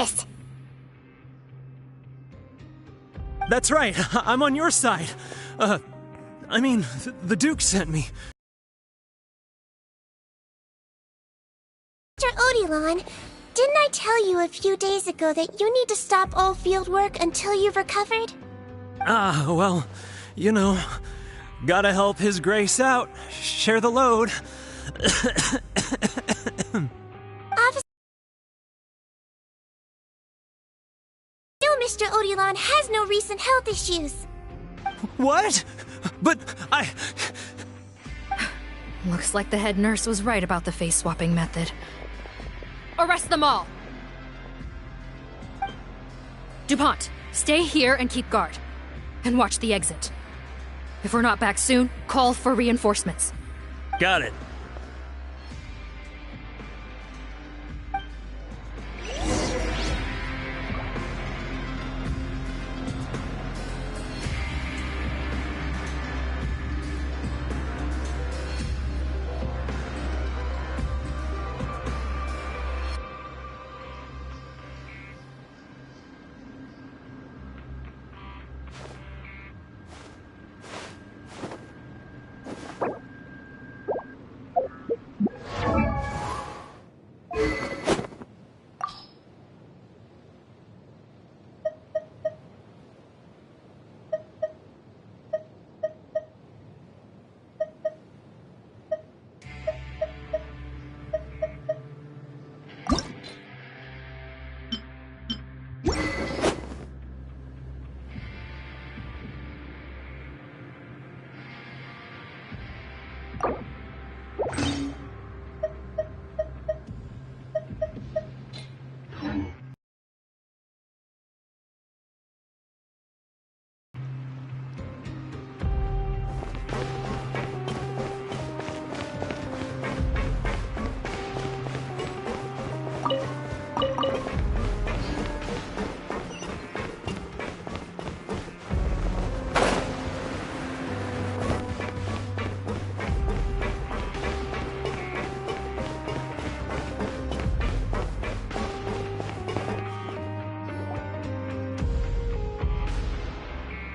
dangerous! That's right, I'm on your side. I mean, the Duke sent me. Mr. Odilon, didn't I tell you a few days ago that you need to stop all field work until you've recovered? Ah, well, you know, gotta help His Grace out, share the load. Still, Mr. Odilon has no recent health issues. What? But I... Looks like the head nurse was right about the face-swapping method. Arrest them all! DuPont, stay here and keep guard. And watch the exit. If we're not back soon, call for reinforcements. Got it.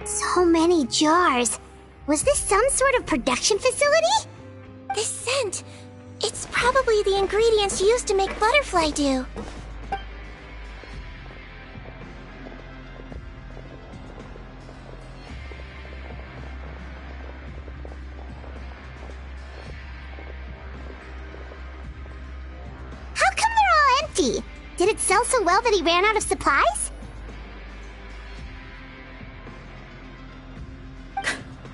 So many jars. Was this some sort of production facility? This scent. It's probably the ingredients used to make butterfly dew. How come they're all empty? Did it sell so well that he ran out of supplies?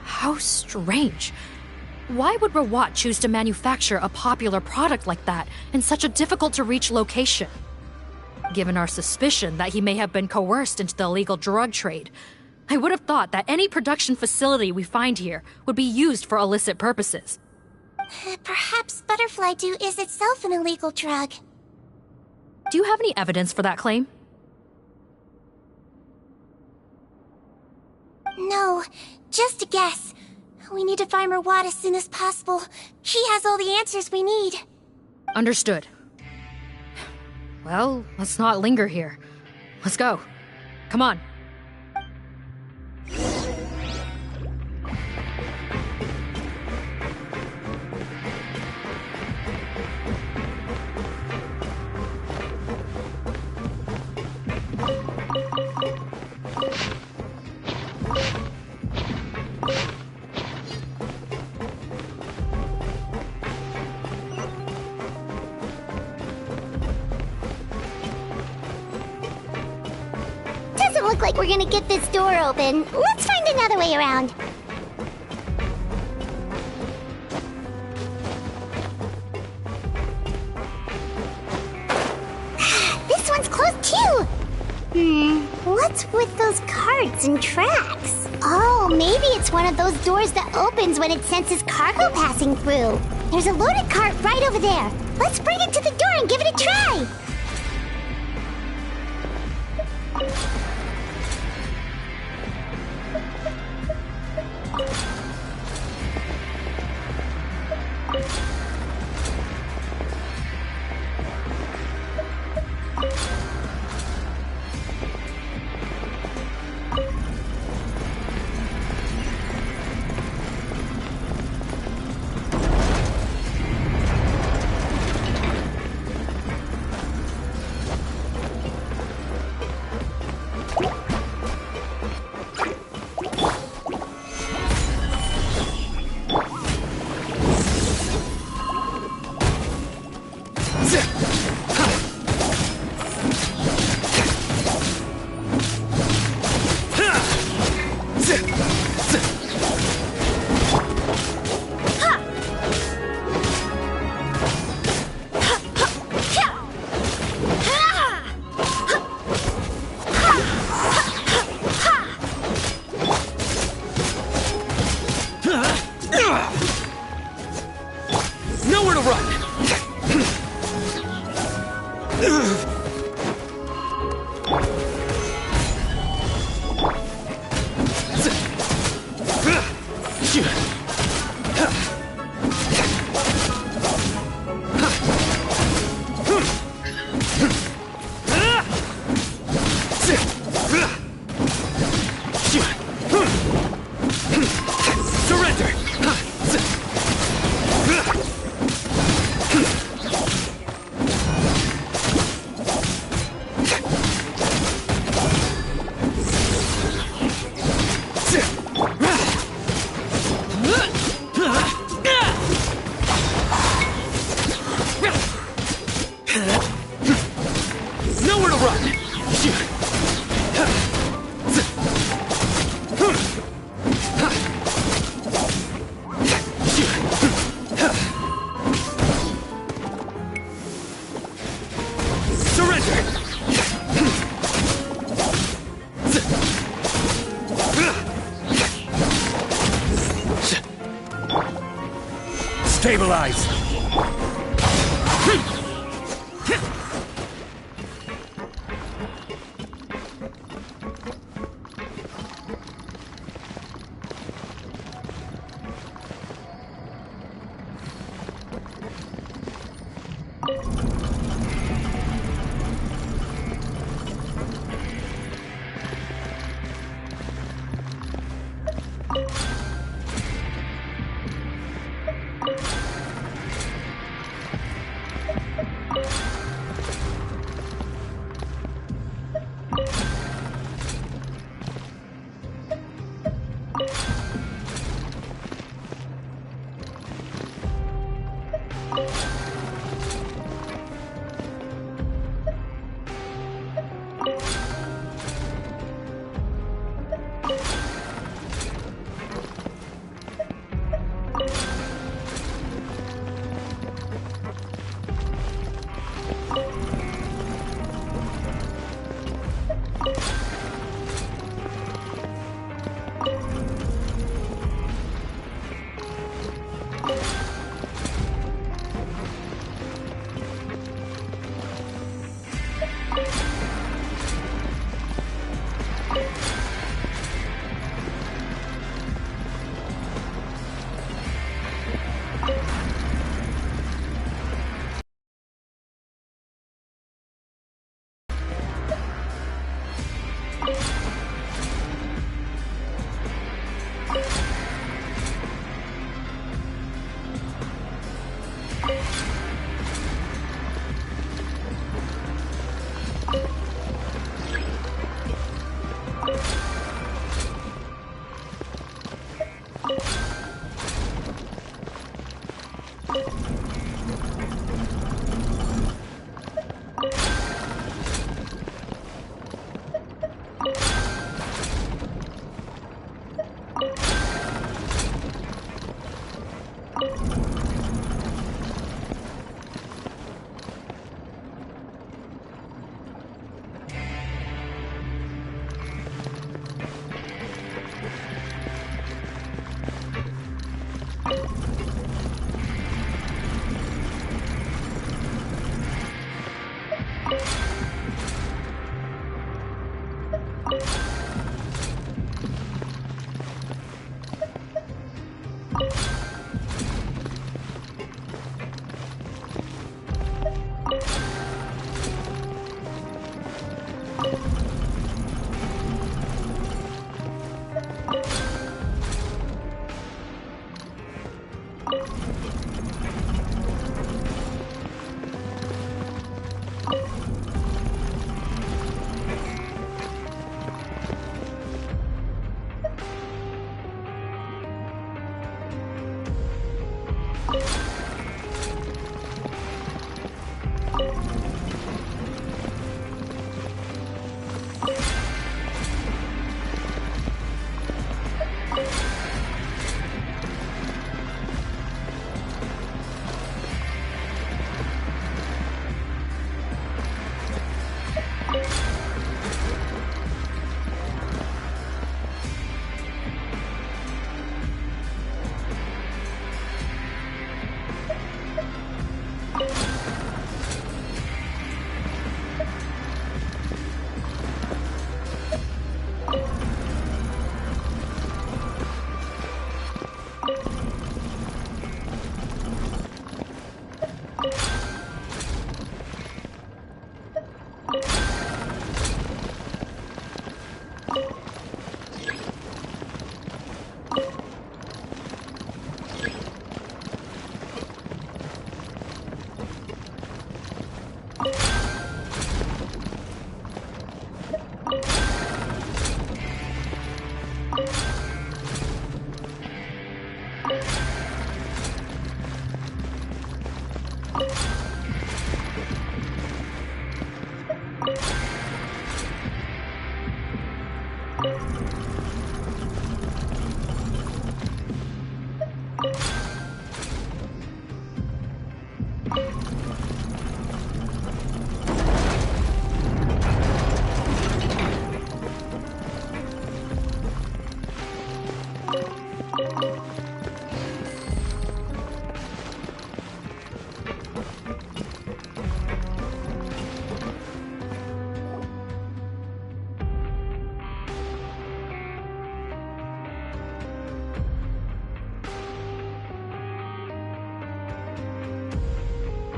How strange. Why would Rawat choose to manufacture a popular product like that in such a difficult-to-reach location? Given our suspicion that he may have been coerced into the illegal drug trade, I would have thought that any production facility we find here would be used for illicit purposes. Perhaps butterfly dew is itself an illegal drug. Do you have any evidence for that claim? No, just a guess. We need to find Rawat as soon as possible. He has all the answers we need. Understood. Well, let's not linger here. Let's go. Come on. Look like we're gonna get this door open. Let's find another way around. This one's closed too. What's with those carts and tracks? Oh, maybe it's one of those doors that opens when it senses cargo passing through. There's a loaded cart right over there. Let's bring it to the door and give it a try. Stabilize!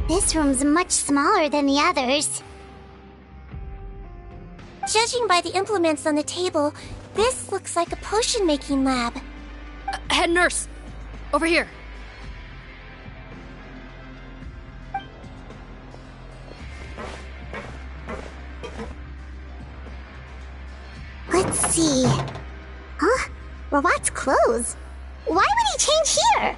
This room's much smaller than the others. Judging by the implements on the table, this looks like a potion-making lab. Head nurse! Over here! Let's see... Huh? Rawat's clothes? Why would he change here?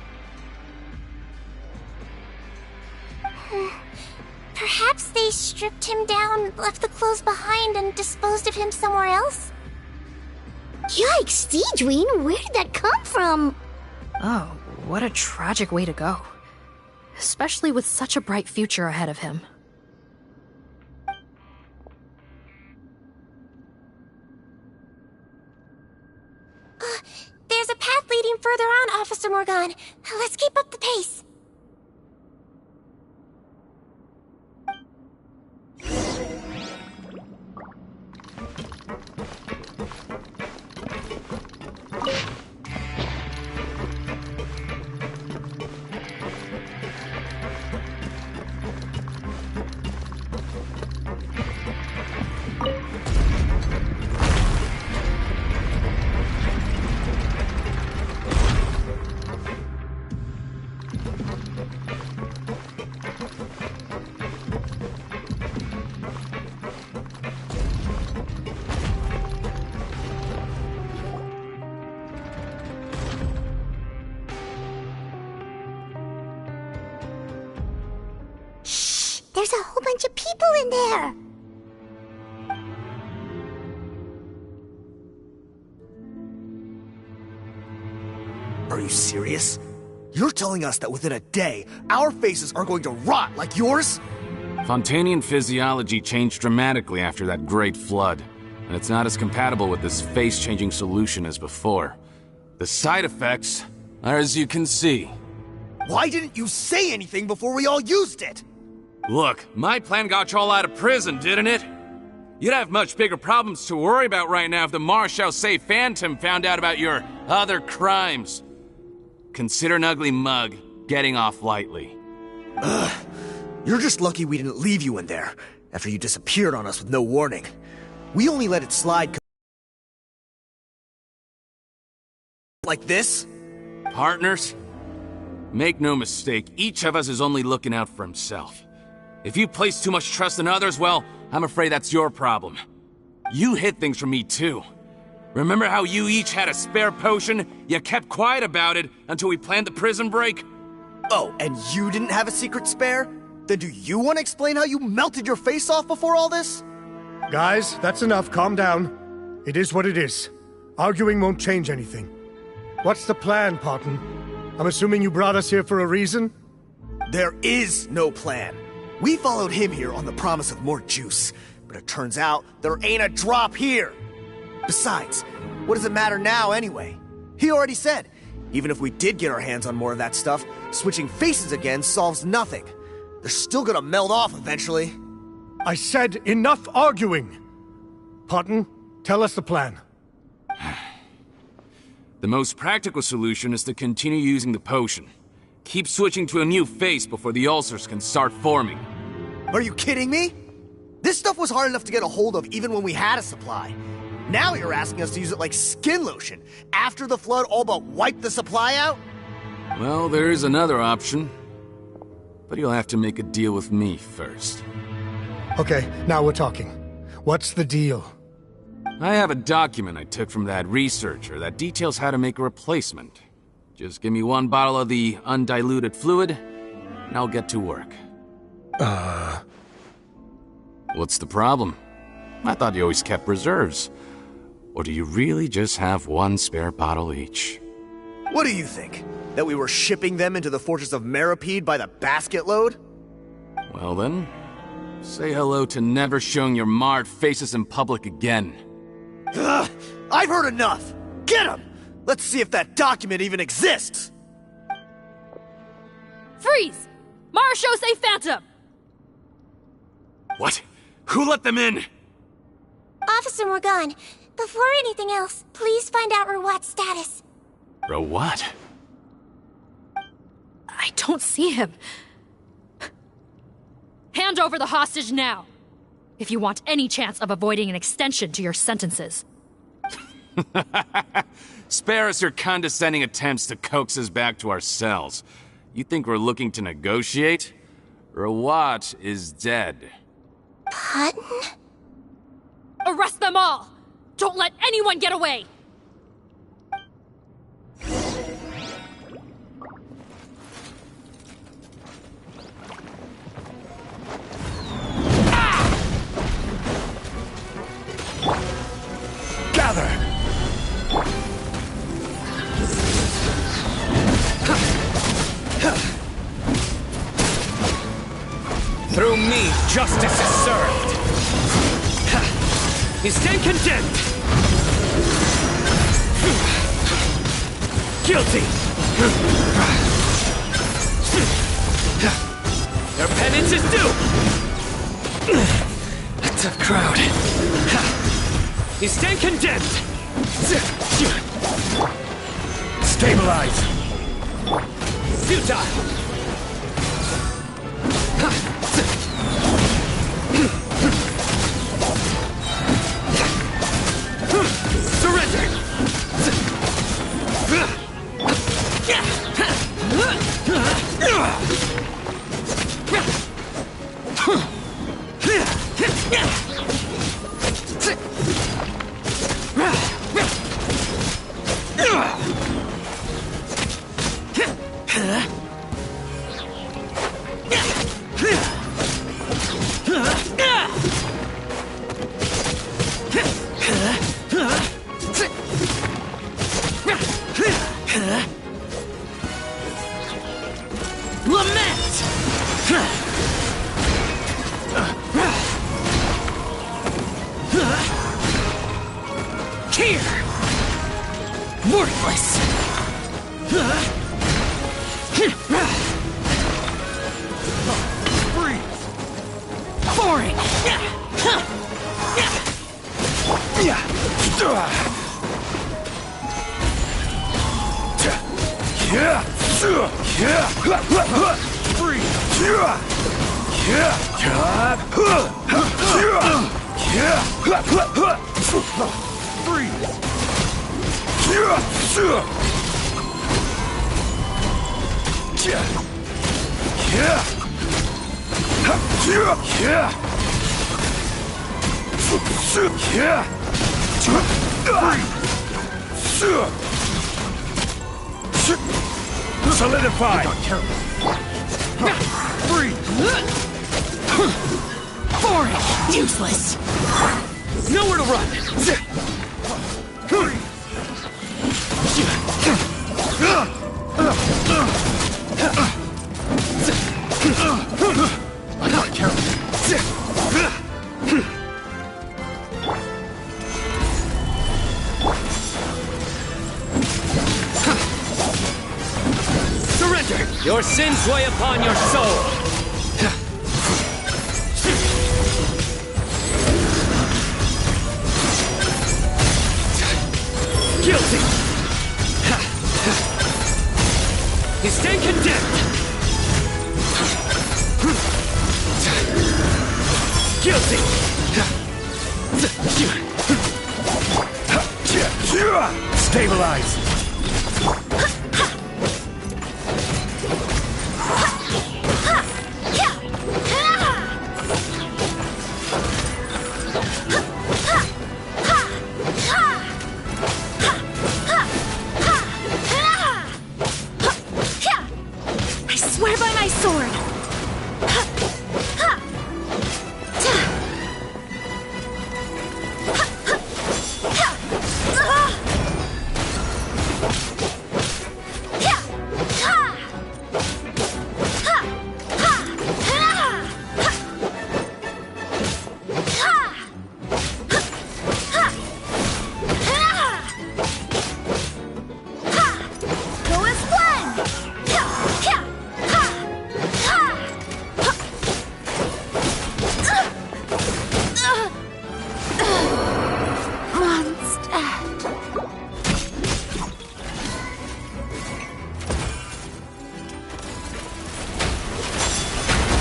Perhaps they stripped him down, left the clothes behind, and disposed of him somewhere else? Yikes, Deedween, where did that come from? Oh, what a tragic way to go. Especially with such a bright future ahead of him. There's a path leading further on, Officer Morgan. Let's keep up the pace. There's a whole bunch of people in there! Are you serious? You're telling us that within a day, our faces are going to rot like yours? Fontanian physiology changed dramatically after that great flood, and it's not as compatible with this face-changing solution as before. The side effects are as you can see. Why didn't you say anything before we all used it? Look, my plan got you all out of prison, didn't it? You'd have much bigger problems to worry about right now if the Marshal Say Phantom found out about your other crimes. Consider an ugly mug getting off lightly. Ugh. You're just lucky we didn't leave you in there after you disappeared on us with no warning. We only let it slide like this? Partners? Make no mistake, each of us is only looking out for himself. If you place too much trust in others, well, I'm afraid that's your problem. You hid things from me too. Remember how you each had a spare potion? You kept quiet about it until we planned the prison break? Oh, and you didn't have a secret spare? Then do you want to explain how you melted your face off before all this? Guys, that's enough. Calm down. It is what it is. Arguing won't change anything. What's the plan, Parton? I'm assuming you brought us here for a reason? There is no plan. We followed him here on the promise of more juice, but it turns out there ain't a drop here. Besides, what does it matter now anyway? He already said, even if we did get our hands on more of that stuff, switching faces again solves nothing. They're still gonna melt off eventually. I said enough arguing! Parton, tell us the plan. The most practical solution is to continue using the potion. Keep switching to a new face before the ulcers can start forming. Are you kidding me? This stuff was hard enough to get a hold of even when we had a supply. Now you're asking us to use it like skin lotion, after the flood all but wiped the supply out? Well, there is another option. But you'll have to make a deal with me first. Okay, now we're talking. What's the deal? I have a document I took from that researcher that details how to make a replacement. Just give me one bottle of the undiluted fluid, and I'll get to work. What's the problem? I thought you always kept reserves. Or do you really just have one spare bottle each? What do you think? That we were shipping them into the fortress of Meripede by the basket load? Well then, say hello to never showing your marred faces in public again. Ugh, I've heard enough! Get him! Let's see if that document even exists! Freeze! Marshal Say Phantom! What? Who let them in? Officer Morgan, before anything else, please find out Rawat's status. What? I don't see him. Hand over the hostage now, if you want any chance of avoiding an extension to your sentences. Spare us your condescending attempts to coax us back to our cells. You think we're looking to negotiate? Rawat is dead. Button? Arrest them all! Don't let anyone get away! Gather! Through me, justice is served. You stand condemned. Guilty. Your penance is due. A tough crowd. You stand condemned. Stabilize! Futile. Surrender. Worthless! Freeze! Foreign! Solidify! Foreign! Useless! Nowhere to run! Surrender! Your sins weigh upon your soul! Guilty! You stand condemned! Guilty! Stabilize! I swear by my sword! Go as planned!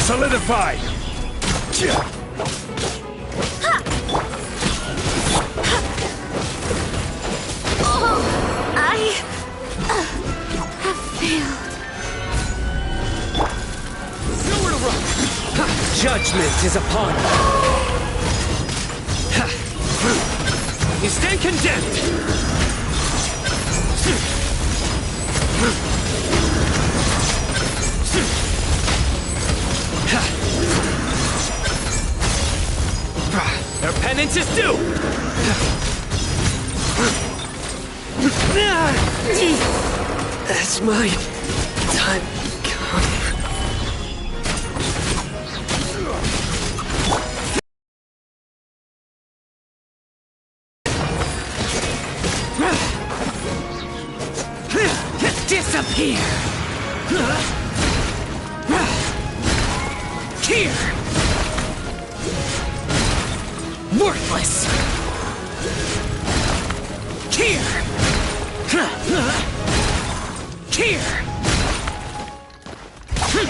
Solidify! have failed. Nowhere to run! Judgment is upon you. You stand condemned! Their penance is due! That's my time come. Disappear! Here! Worthless! Here! Here! Good.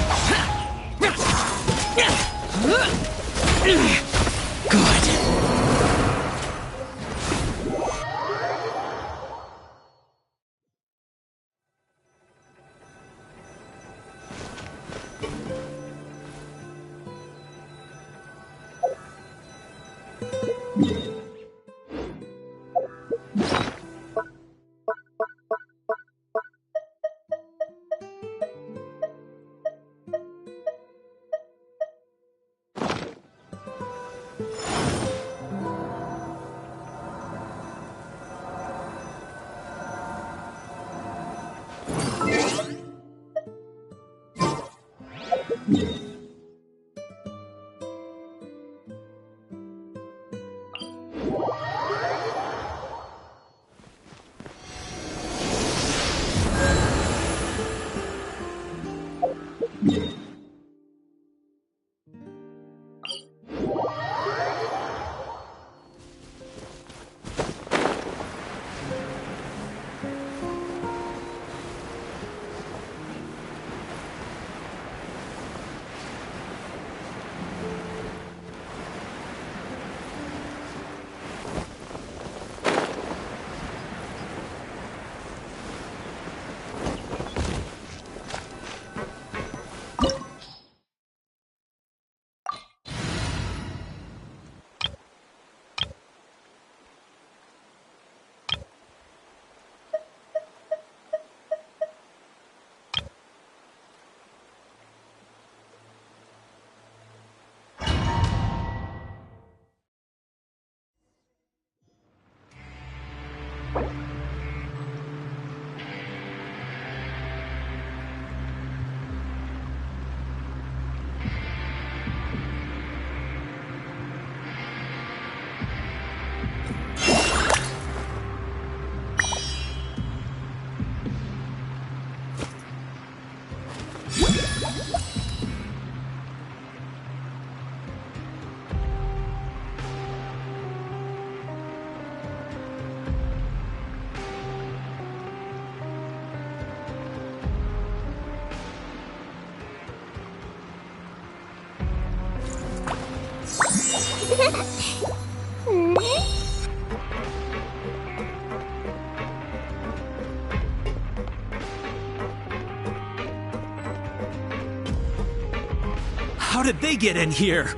How did they get in here?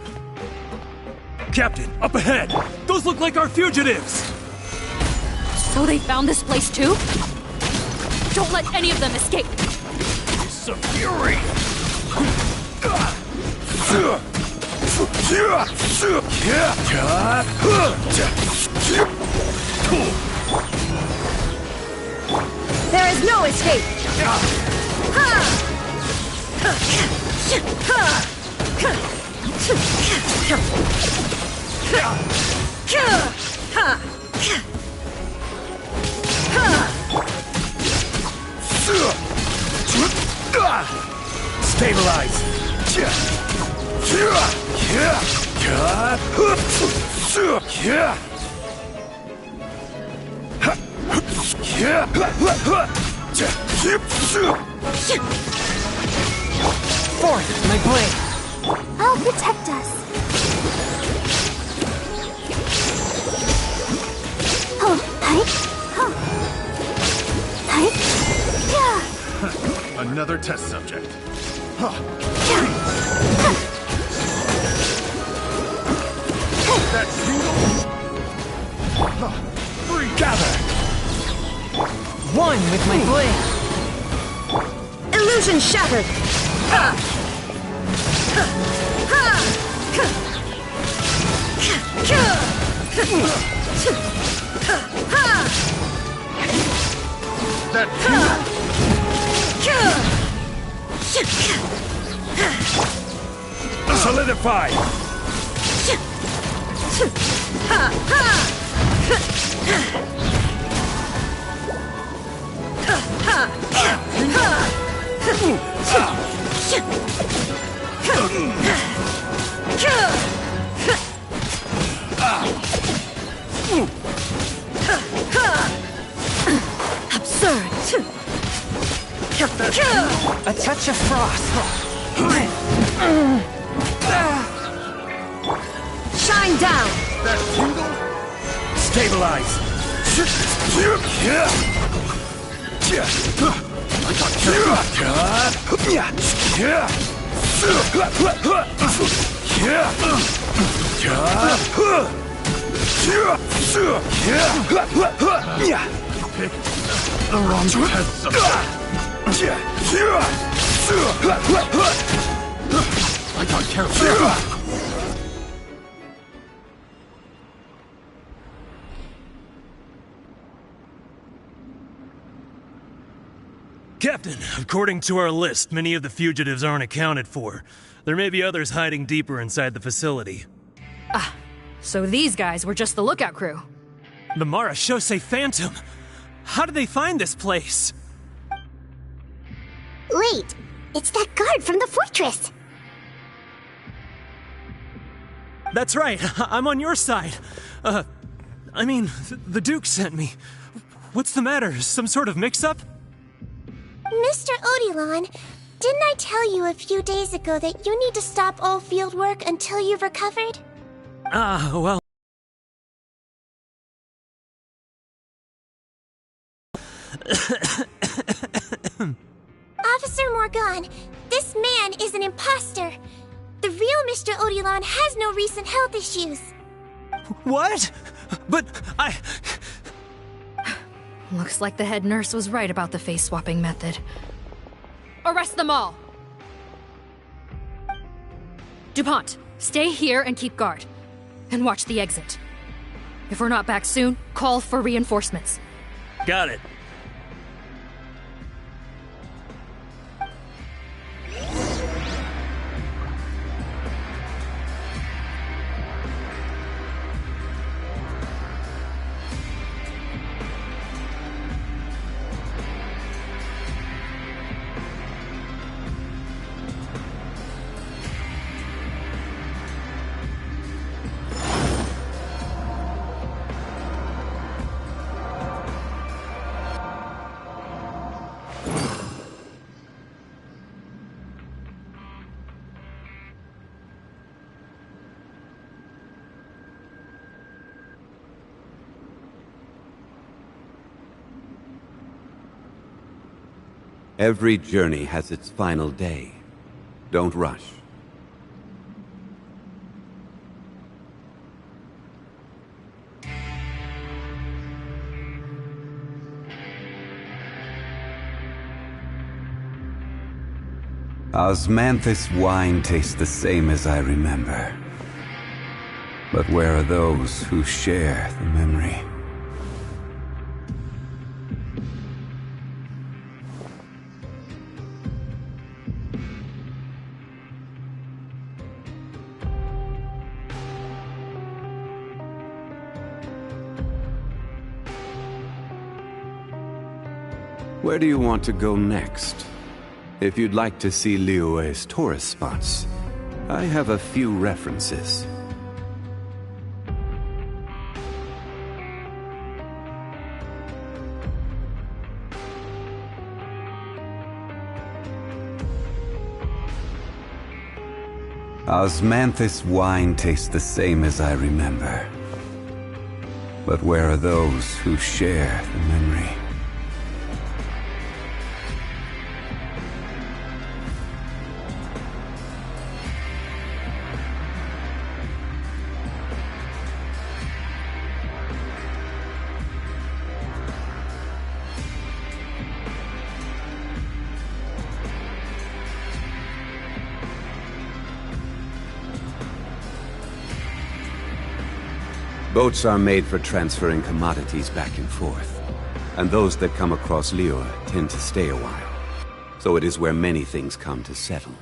Captain, up ahead! Those look like our fugitives! So they found this place too? Don't let any of them escape! Some fury! There is no escape! Stabilize! Forth, my blade! I'll protect us. Another test subject. That tingle? Gather! One with my blade! Illusion shattered! That tingle? Solidify! Absurd! A touch of frost! Shine down! That tingle? Stabilize! Pick the wrong test subject. I got careful. Captain, according to our list, many of the fugitives aren't accounted for. There may be others hiding deeper inside the facility. So these guys were just the lookout crew. The Marashose Phantom! How did they find this place? Wait, it's that guard from the fortress. That's right, I'm on your side. The Duke sent me. What's the matter? Some sort of mix-up? Mr. Odilon, didn't I tell you a few days ago that you need to stop all field work until you've recovered? Well... Officer Morgan, this man is an imposter. The real Mr. Odilon has no recent health issues. What? But I... Looks like the head nurse was right about the face-swapping method. Arrest them all! DuPont, stay here and keep guard. And watch the exit. If we're not back soon, call for reinforcements. Got it. Every journey has its final day. Don't rush. Osmanthus wine tastes the same as I remember. But where are those who share the memory? Where do you want to go next? If you'd like to see Liyue's tourist spots, I have a few references. Osmanthus wine tastes the same as I remember. But where are those who share the memory? Boats are made for transferring commodities back and forth, and those that come across Liyue tend to stay a while. So it is where many things come to settle.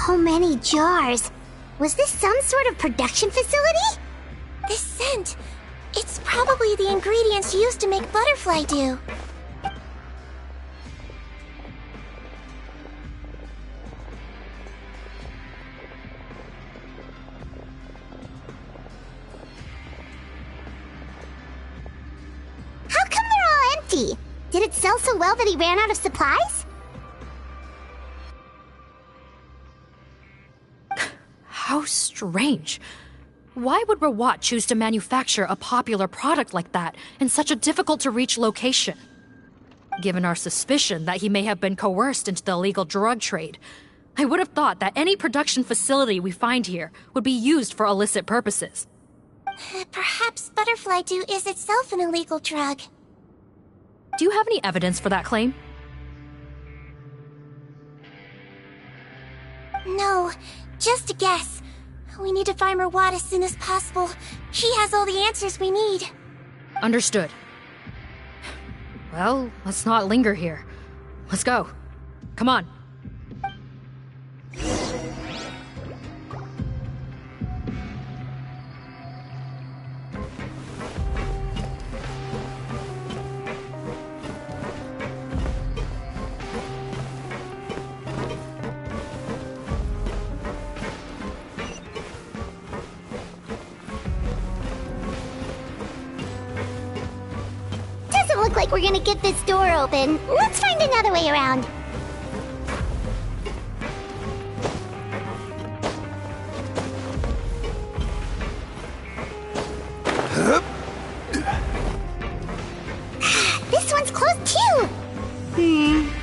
So many jars. Was this some sort of production facility? This scent. It's probably the ingredients used to make butterfly dew. How come they're all empty? Did it sell so well that he ran out of supplies? How strange. Why would Rawat choose to manufacture a popular product like that in such a difficult-to-reach location? Given our suspicion that he may have been coerced into the illegal drug trade, I would have thought that any production facility we find here would be used for illicit purposes. Perhaps butterfly dew is itself an illegal drug. Do you have any evidence for that claim? No, just a guess. We need to find Rawat as soon as possible. He has all the answers we need. Understood. Well, let's not linger here. Let's go. Come on. Doesn't look like we're gonna get this door open. Let's find another way around. This one's closed too.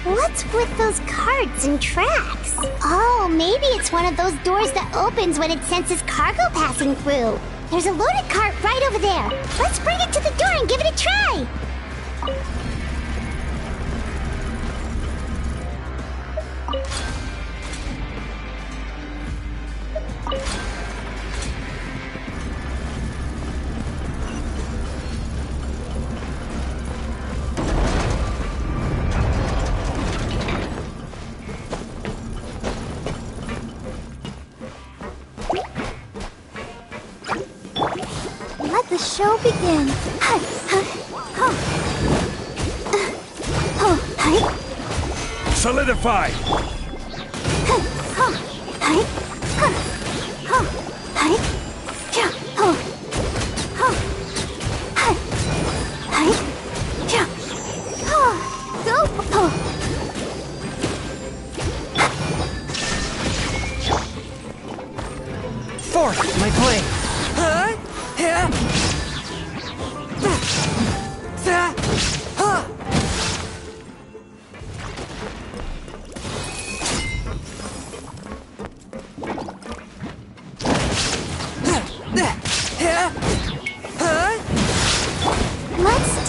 What's with those carts and tracks? Oh, maybe it's one of those doors that opens when it senses cargo passing through. There's a loaded cart right over there. Let's bring it to the door and give it a try. Let the show begin. Solidify!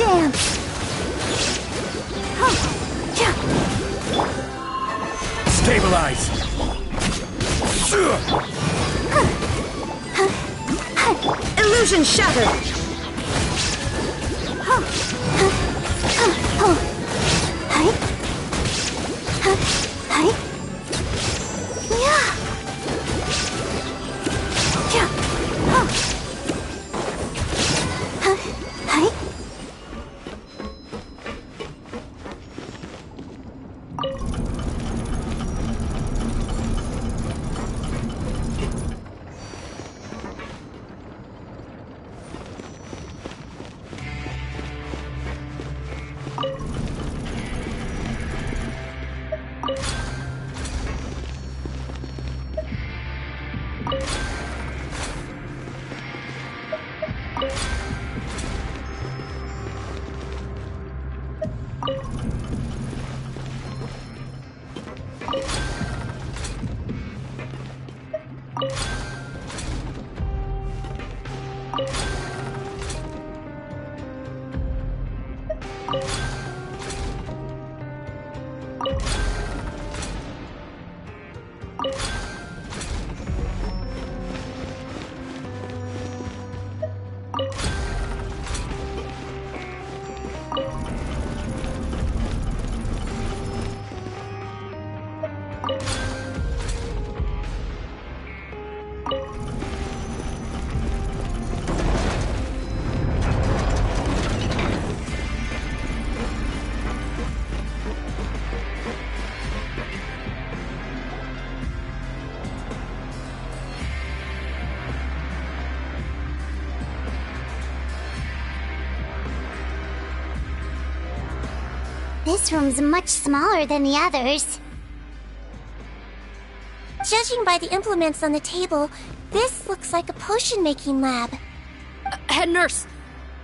Damn! Stabilize! Illusion shattered! This room's much smaller than the others. Judging by the implements on the table, this looks like a potion-making lab. Head nurse!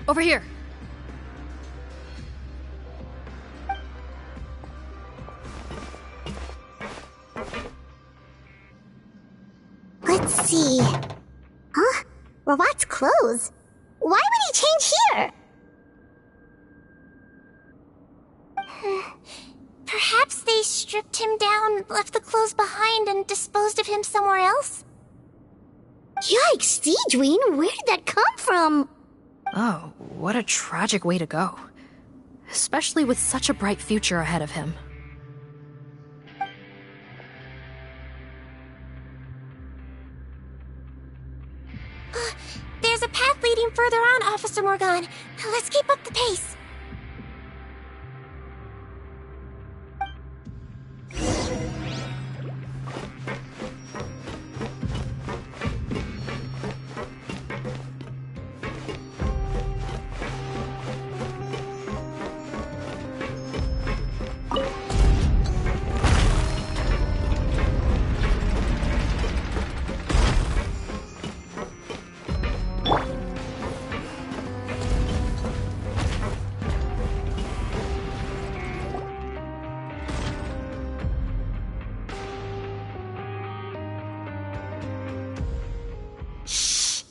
Over here! Let's see. Huh? Robot's clothes? Why would he change here? Perhaps they stripped him down, left the clothes behind, and disposed of him somewhere else? Yikes, Deedween, where did that come from? Oh, what a tragic way to go. Especially with such a bright future ahead of him. There's a path leading further on, Officer Morgan. Let's keep up the pace.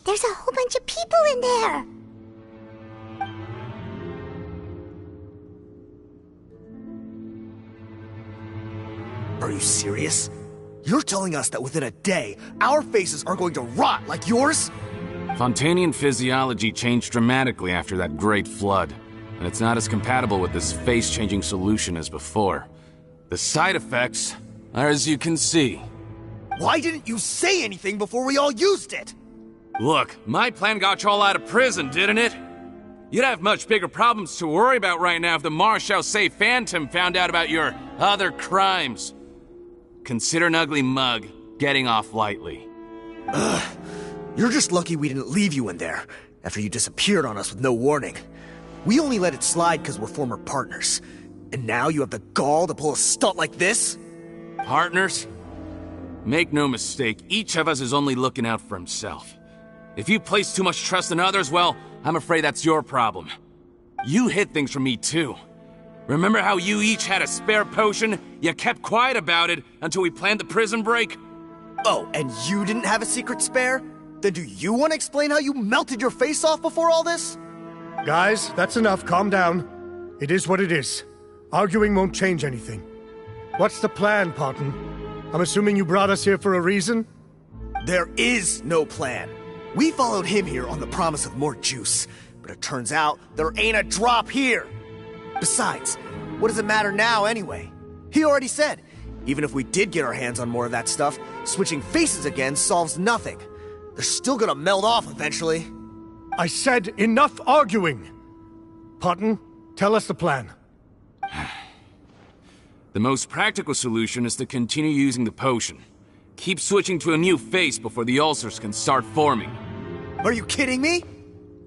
There's a whole bunch of people in there! Are you serious? You're telling us that within a day, our faces are going to rot like yours? Fontanian physiology changed dramatically after that great flood, and it's not as compatible with this face-changing solution as before. The side effects are as you can see. Why didn't you say anything before we all used it? Look, my plan got you all out of prison, didn't it? You'd have much bigger problems to worry about right now if the Marshal Say Phantom found out about your other crimes. Consider an ugly mug getting off lightly. Ugh. You're just lucky we didn't leave you in there after you disappeared on us with no warning. We only let it slide because we're former partners. And now you have the gall to pull a stunt like this? Partners? Make no mistake, each of us is only looking out for himself. If you place too much trust in others, well, I'm afraid that's your problem. You hid things from me too. Remember how you each had a spare potion? You kept quiet about it until we planned the prison break? Oh, and you didn't have a secret spare? Then do you want to explain how you melted your face off before all this? Guys, that's enough. Calm down. It is what it is. Arguing won't change anything. What's the plan, Parton? I'm assuming you brought us here for a reason? There is no plan. We followed him here on the promise of more juice, but it turns out there ain't a drop here. Besides, what does it matter now anyway? He already said, even if we did get our hands on more of that stuff, switching faces again solves nothing. They're still gonna meld off eventually. I said enough arguing! Parton, tell us the plan. The most practical solution is to continue using the potion. Keep switching to a new face before the ulcers can start forming. Are you kidding me?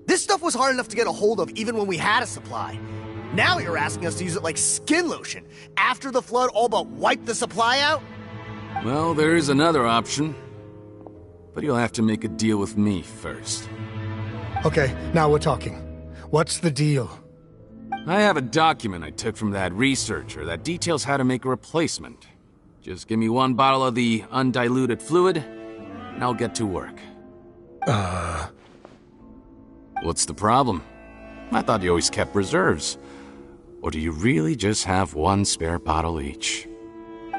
This stuff was hard enough to get a hold of even when we had a supply. Now you're asking us to use it like skin lotion, after the flood all but wiped the supply out? Well, there is another option. But you'll have to make a deal with me first. Okay, now we're talking. What's the deal? I have a document I took from that researcher that details how to make a replacement. Just give me one bottle of the undiluted fluid, and I'll get to work. What's the problem? I thought you always kept reserves. Or do you really just have one spare bottle each?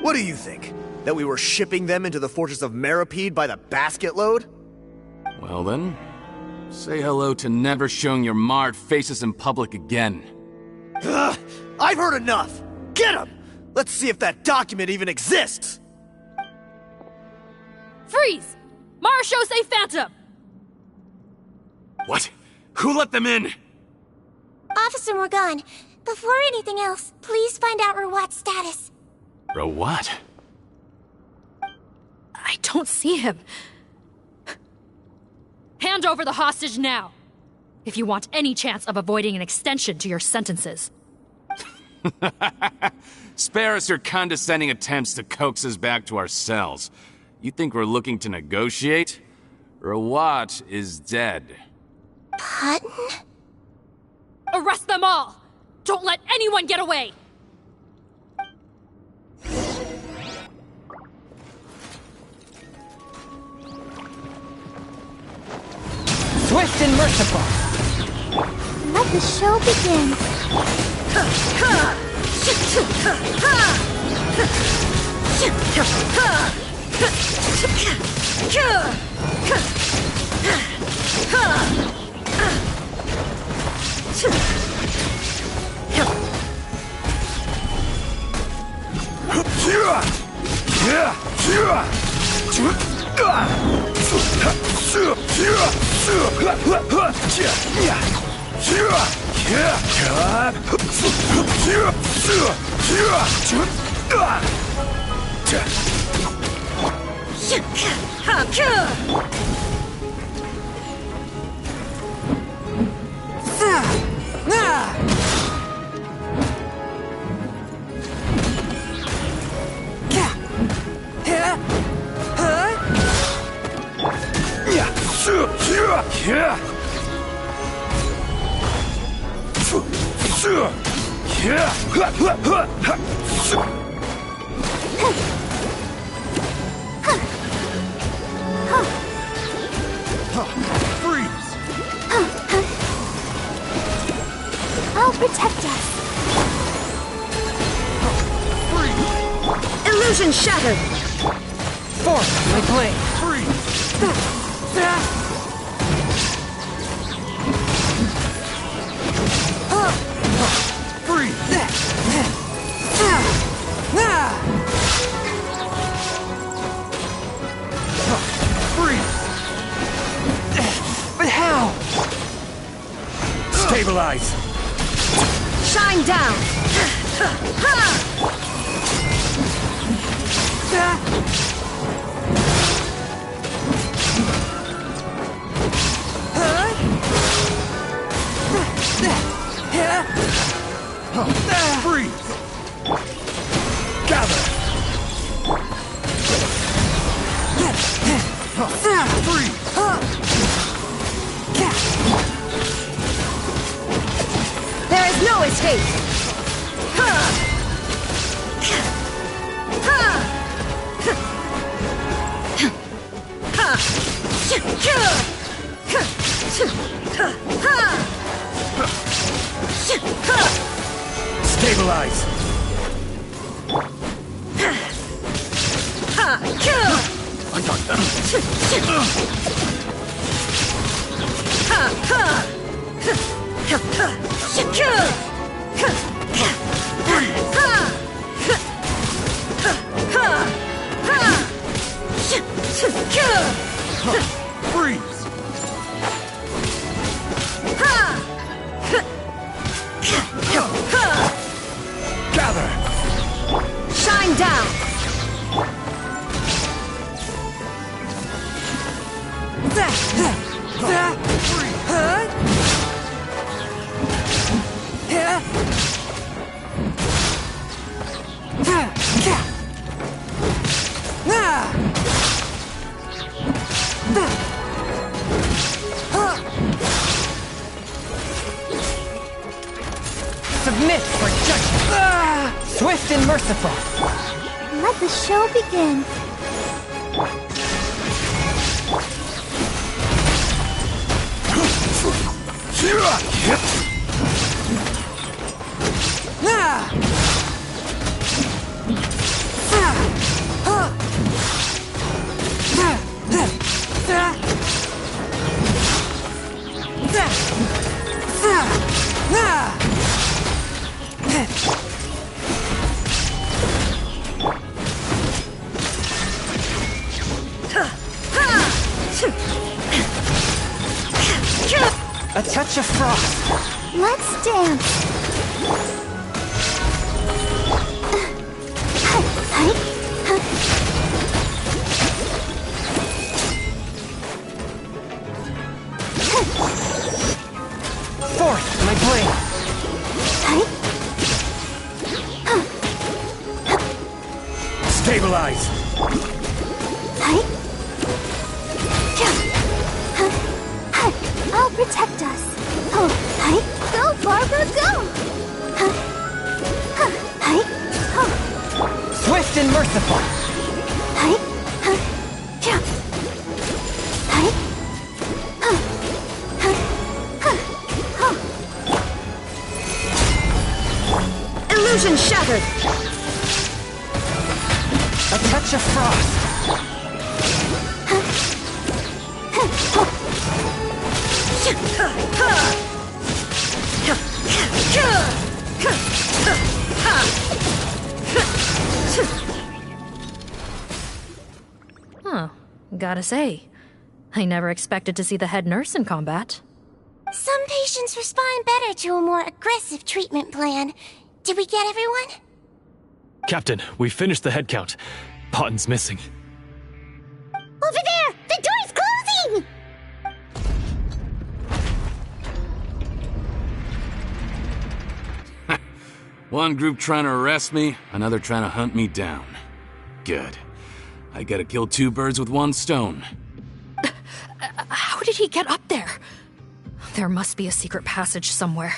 What do you think? That we were shipping them into the fortress of Meripede by the basket load? Well then, say hello to never showing your marred faces in public again. Ugh, I've heard enough! Get him! Let's see if that document even exists! Freeze! Marshal say Phantom! What? Who let them in? Officer Morgan, before anything else, please find out Rawat's status. Rawat? I don't see him. Hand over the hostage now, if you want any chance of avoiding an extension to your sentences. Spare us your condescending attempts to coax us back to our cells. You think we're looking to negotiate? Rawat is dead. Parton? Arrest them all! Don't let anyone get away! Swift and merciful. Let the show begin. I'll protect us. Illusion shattered. Force my blade. But how? Stabilize. Shine down. Freeze! Gather! Freeze! There is no escape. Stabilize! I got them. Freeze! Gather! Shine down! Submit for judgment! Swift and merciful! Let the show begin. A touch of frost! Let's dance. Forth, my blade! Stabilize! I'll protect us. Go, Barbara, go! Swift and merciful! Illusion shattered! A touch of frost! Huh. Gotta say, I never expected to see the head nurse in combat. Some patients respond better to a more aggressive treatment plan. Did we get everyone? Captain, we finished the head count. Potten's missing. Over there! The door's closing! One group trying to arrest me, another trying to hunt me down. Good. I gotta kill two birds with one stone. How did he get up there? There must be a secret passage somewhere.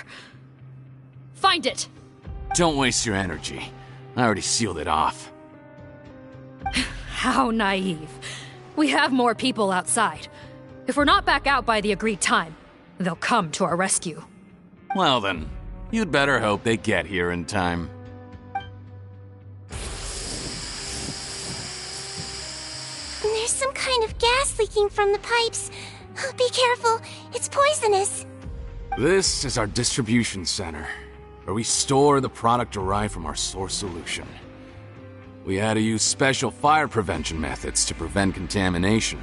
Find it! Don't waste your energy. I already sealed it off. How naive. We have more people outside. If we're not back out by the agreed time, they'll come to our rescue. Well then, you'd better hope they get here in time. There's some kind of gas leaking from the pipes. Be careful, it's poisonous. This is our distribution center, where we store the product derived from our source solution. We had to use special fire prevention methods to prevent contamination.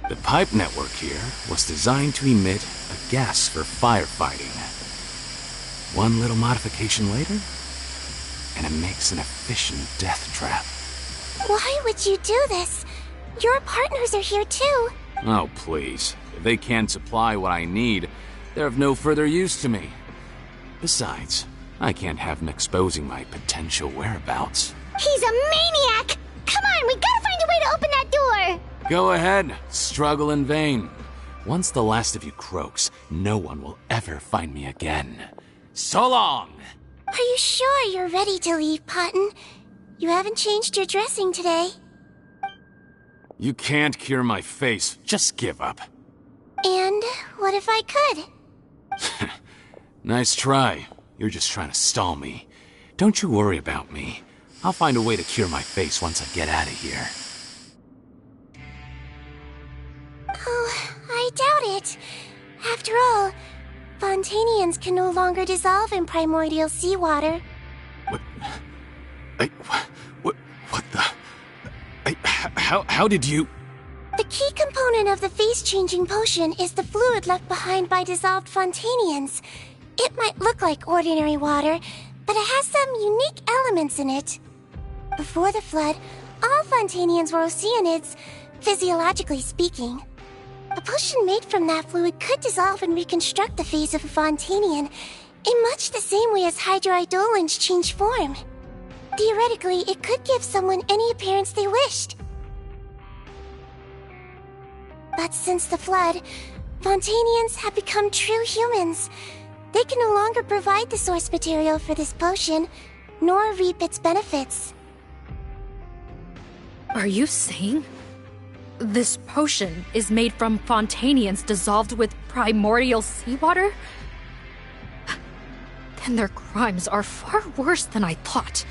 The pipe network here was designed to emit a gas for firefighting. One little modification later, and it makes an efficient death trap. Why would you do this? Your partners are here too. Oh, please. If they can't supply what I need, they're of no further use to me. Besides, I can't have them exposing my potential whereabouts. He's a maniac! Come on, we gotta find a way to open that door! Go ahead, struggle in vain. Once the last of you croaks, no one will ever find me again. So long! Are you sure you're ready to leave, Potten? You haven't changed your dressing today. You can't cure my face, just give up. And what if I could? Nice try. You're just trying to stall me. Don't you worry about me. I'll find a way to cure my face once I get out of here. Oh, I doubt it. After all, Fontanians can no longer dissolve in primordial seawater. What the... How did you... The key component of the face-changing potion is the fluid left behind by dissolved Fontanians. It might look like ordinary water, but it has some unique elements in it. Before the flood, all Fontanians were oceanids, physiologically speaking. A potion made from that fluid could dissolve and reconstruct the face of a Fontanian in much the same way as hydroidolins change form. Theoretically, it could give someone any appearance they wished. But since the flood, Fontanians have become true humans. They can no longer provide the source material for this potion, nor reap its benefits. Are you saying this potion is made from Fontanians dissolved with primordial seawater? Then their crimes are far worse than I thought.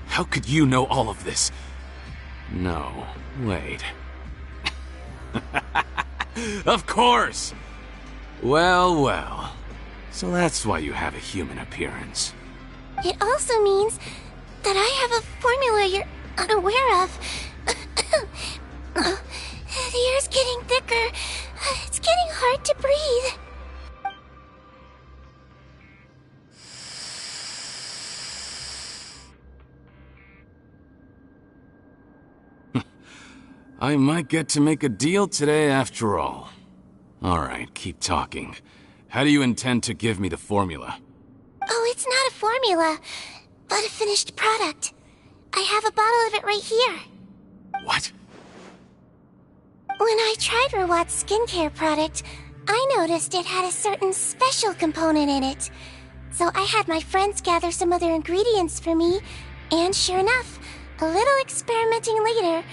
How could you know all of this? No, wait. Of course! Well. So that's why you have a human appearance. It also means that I have a formula you're unaware of. The air's getting thicker. It's getting hard to breathe. I might get to make a deal today after all. Alright, keep talking. How do you intend to give me the formula? Oh, it's not a formula, but a finished product. I have a bottle of it right here. What? When I tried Rawat's skincare product, I noticed it had a certain special component in it. So I had my friends gather some other ingredients for me, and sure enough, a little experimenting later,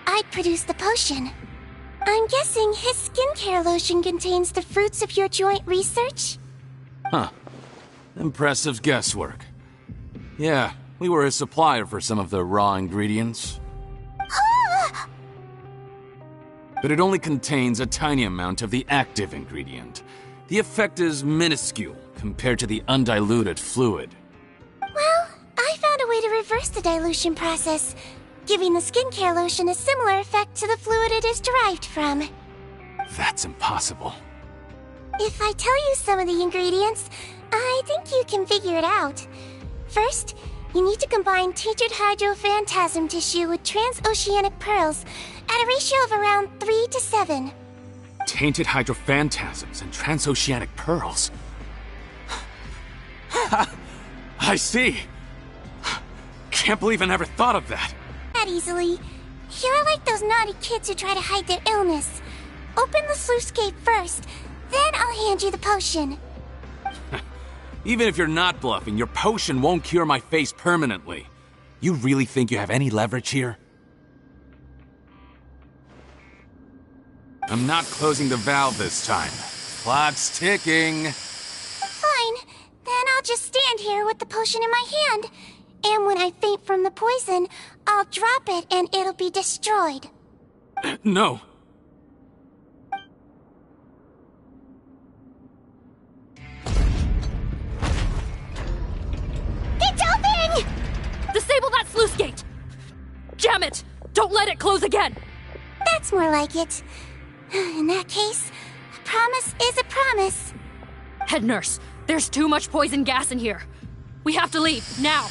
I'd produced the potion. I'm guessing his skincare lotion contains the fruits of your joint research? Huh. Impressive guesswork. Yeah, we were a supplier for some of the raw ingredients. But it only contains a tiny amount of the active ingredient. The effect is minuscule compared to the undiluted fluid. Well, I found a way to reverse the dilution process, giving the skincare lotion a similar effect to the fluid it is derived from. That's impossible. If I tell you some of the ingredients, I think you can figure it out. First, you need to combine tainted hydrophantasm tissue with transoceanic pearls at a ratio of around 3 to 7. Tainted hydrophantasms and transoceanic pearls. I see. Can't believe I never thought of that. Not easily. You're like those naughty kids who try to hide their illness. Open the sluice gate first, then I'll hand you the potion. Even if you're not bluffing, your potion won't cure my face permanently. You really think you have any leverage here? I'm not closing the valve this time. Clock's ticking. Fine. Then I'll just stand here with the potion in my hand. And when I faint from the poison, I'll drop it and it'll be destroyed. No. It's open! Disable that sluice gate! Jam it! Don't let it close again! That's more like it. In that case, a promise is a promise. Head nurse, there's too much poison gas in here. We have to leave, now!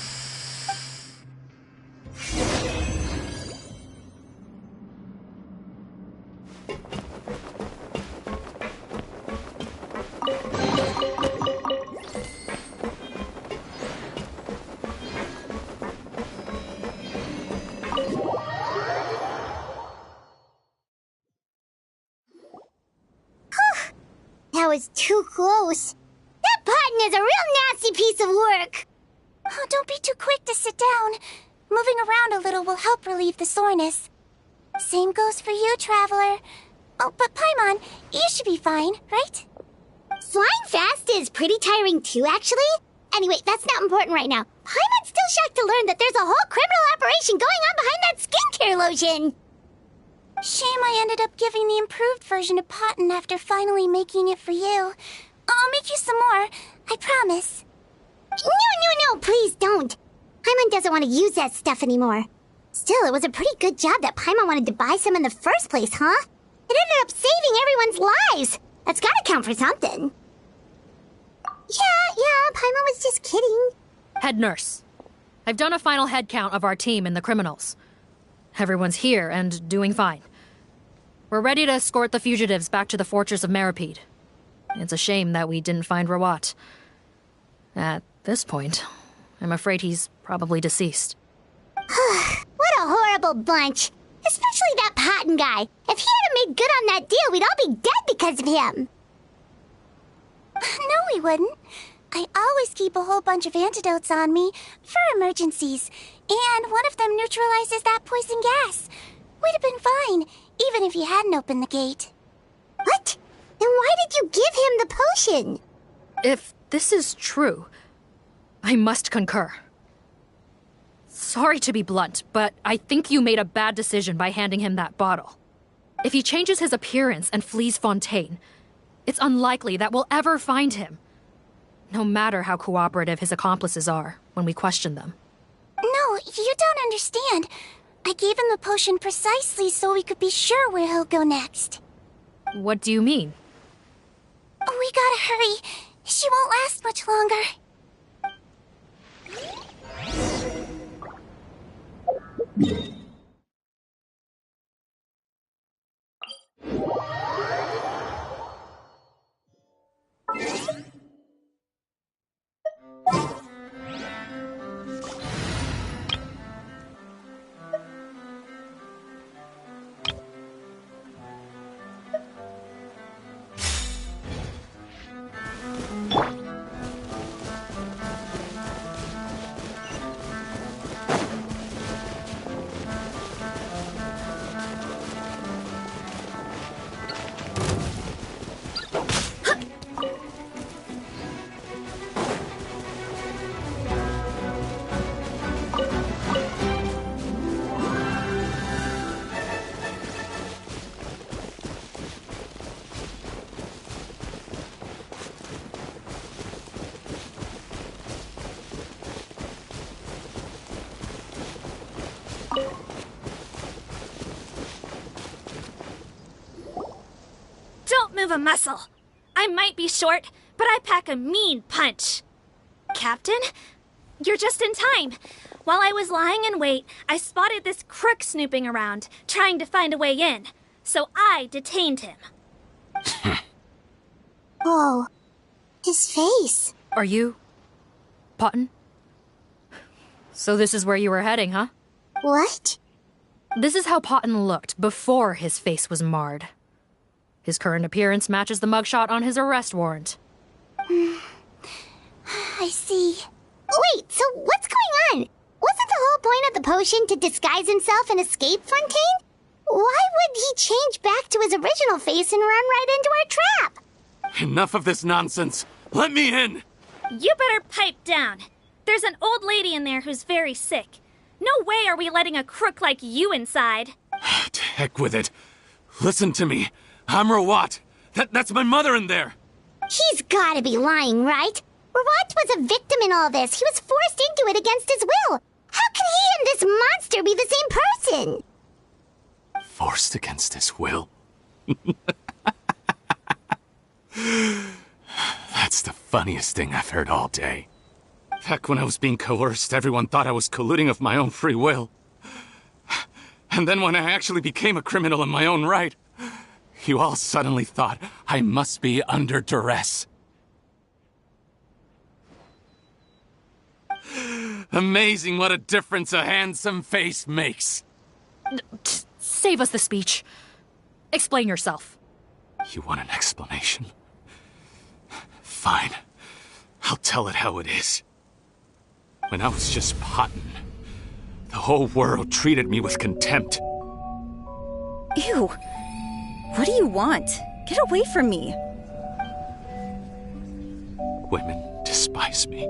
That was too close. That button is a real nasty piece of work. Oh, don't be too quick to sit down. Moving around a little will help relieve the soreness. Same goes for you, Traveler. Oh, but Paimon, you should be fine, right? Flying fast is pretty tiring too, actually. Anyway, that's not important right now. Paimon's still shocked to learn that there's a whole criminal operation going on behind that skincare lotion. Shame I ended up giving the improved version to Potton after finally making it for you. I'll make you some more, I promise. No, please don't. Paimon doesn't want to use that stuff anymore. Still, it was a pretty good job that Paimon wanted to buy some in the first place, huh? It ended up saving everyone's lives. That's gotta count for something. Yeah, Paimon was just kidding. Head nurse, I've done a final head count of our team and the criminals. Everyone's here and doing fine. We're ready to escort the fugitives back to the fortress of Meripede. It's a shame that we didn't find Rawat. At this point, I'm afraid he's probably deceased. What a horrible bunch. Especially that Potton guy. If he hadn't made good on that deal, we'd all be dead because of him. No, we wouldn't. I always keep a whole bunch of antidotes on me for emergencies, and one of them neutralizes that poison gas. We'd have been fine, even if you hadn't opened the gate. What? Then why did you give him the potion? If this is true, I must concur. Sorry to be blunt, but I think you made a bad decision by handing him that bottle. If he changes his appearance and flees Fontaine, it's unlikely that we'll ever find him. No matter how cooperative his accomplices are when we question them. No, you don't understand. I gave him the potion precisely so we could be sure where he'll go next. What do you mean? We gotta hurry. She won't last much longer. Don't move a muscle. I might be short, but I pack a mean punch. Captain, you're just in time. While I was lying in wait, I spotted this crook snooping around, trying to find a way in. So I detained him. Oh, his face. Are you... Potton? So this is where you were heading, huh? What? This is how Potton looked before his face was marred. His current appearance matches the mugshot on his arrest warrant. I see. Wait, so what's going on? Wasn't the whole point of the potion to disguise himself and escape Fontaine? Why would he change back to his original face and run right into our trap? Enough of this nonsense. Let me in! You better pipe down. There's an old lady in there who's very sick. No way are we letting a crook like you inside. To heck with it. Listen to me. I'm Rawat. That's my mother in there. He's gotta be lying, right? Rawat was a victim in all this. He was forced into it against his will. How can he and this monster be the same person? Forced against his will? That's the funniest thing I've heard all day. Back when I was being coerced, everyone thought I was colluding of my own free will. And then when I actually became a criminal in my own right, you all suddenly thought I must be under duress. Amazing what a difference a handsome face makes. Save us the speech. Explain yourself. You want an explanation? Fine. I'll tell it how it is. When I was just Potton, the whole world treated me with contempt. Ew. What do you want? Get away from me. Women despise face me.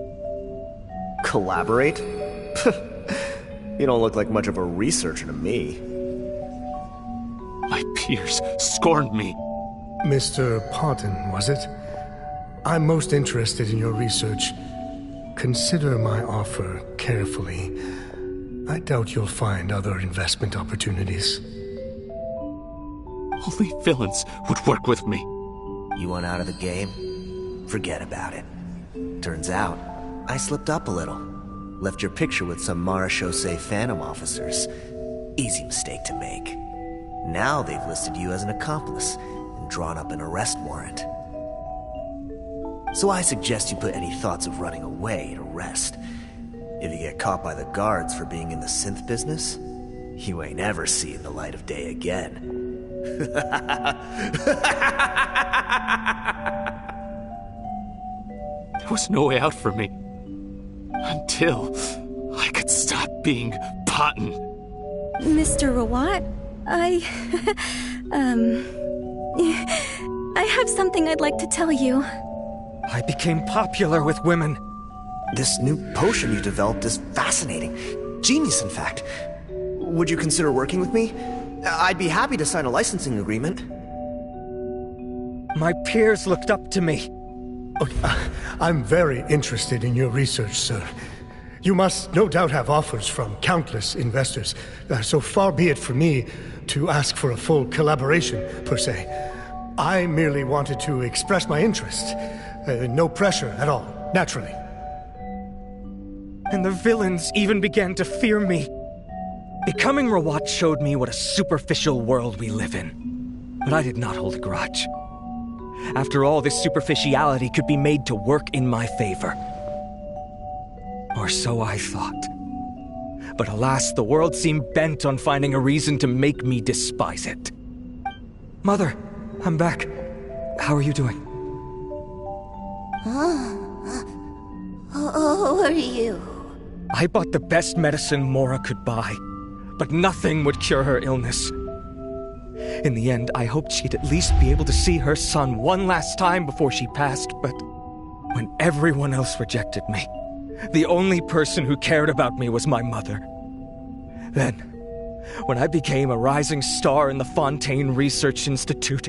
Collaborate? You don't look like much of a researcher to me. My peers scorned me. Mr. Parton, was it? I'm most interested in your research. Consider my offer carefully. I doubt you'll find other investment opportunities. Only villains would work with me. You want out of the game? Forget about it. Turns out, I slipped up a little. Left your picture with some Marechaussee Phantom officers. Easy mistake to make. Now they've listed you as an accomplice and drawn up an arrest warrant. So I suggest you put any thoughts of running away to rest. If you get caught by the guards for being in the synth business, you ain't ever seeing the light of day again. There was no way out for me. Until I could stop being Parton. Mr. Rawat, I have something I'd like to tell you. I became popular with women. This new potion you developed is fascinating. Genius, in fact. Would you consider working with me? I'd be happy to sign a licensing agreement. My peers looked up to me. I'm very interested in your research, sir. You must no doubt have offers from countless investors, so far be it from me to ask for a full collaboration, per se. I merely wanted to express my interest. No pressure at all, naturally. And the villains even began to fear me. Becoming Rawat showed me what a superficial world we live in. But I did not hold a grudge. After all, this superficiality could be made to work in my favor. Or so I thought. But alas, the world seemed bent on finding a reason to make me despise it. Mother, I'm back. How are you doing? Who are you? I bought the best medicine Mora could buy, but nothing would cure her illness. In the end, I hoped she'd at least be able to see her son one last time before she passed, but when everyone else rejected me, the only person who cared about me was my mother. Then, when I became a rising star in the Fontaine Research Institute,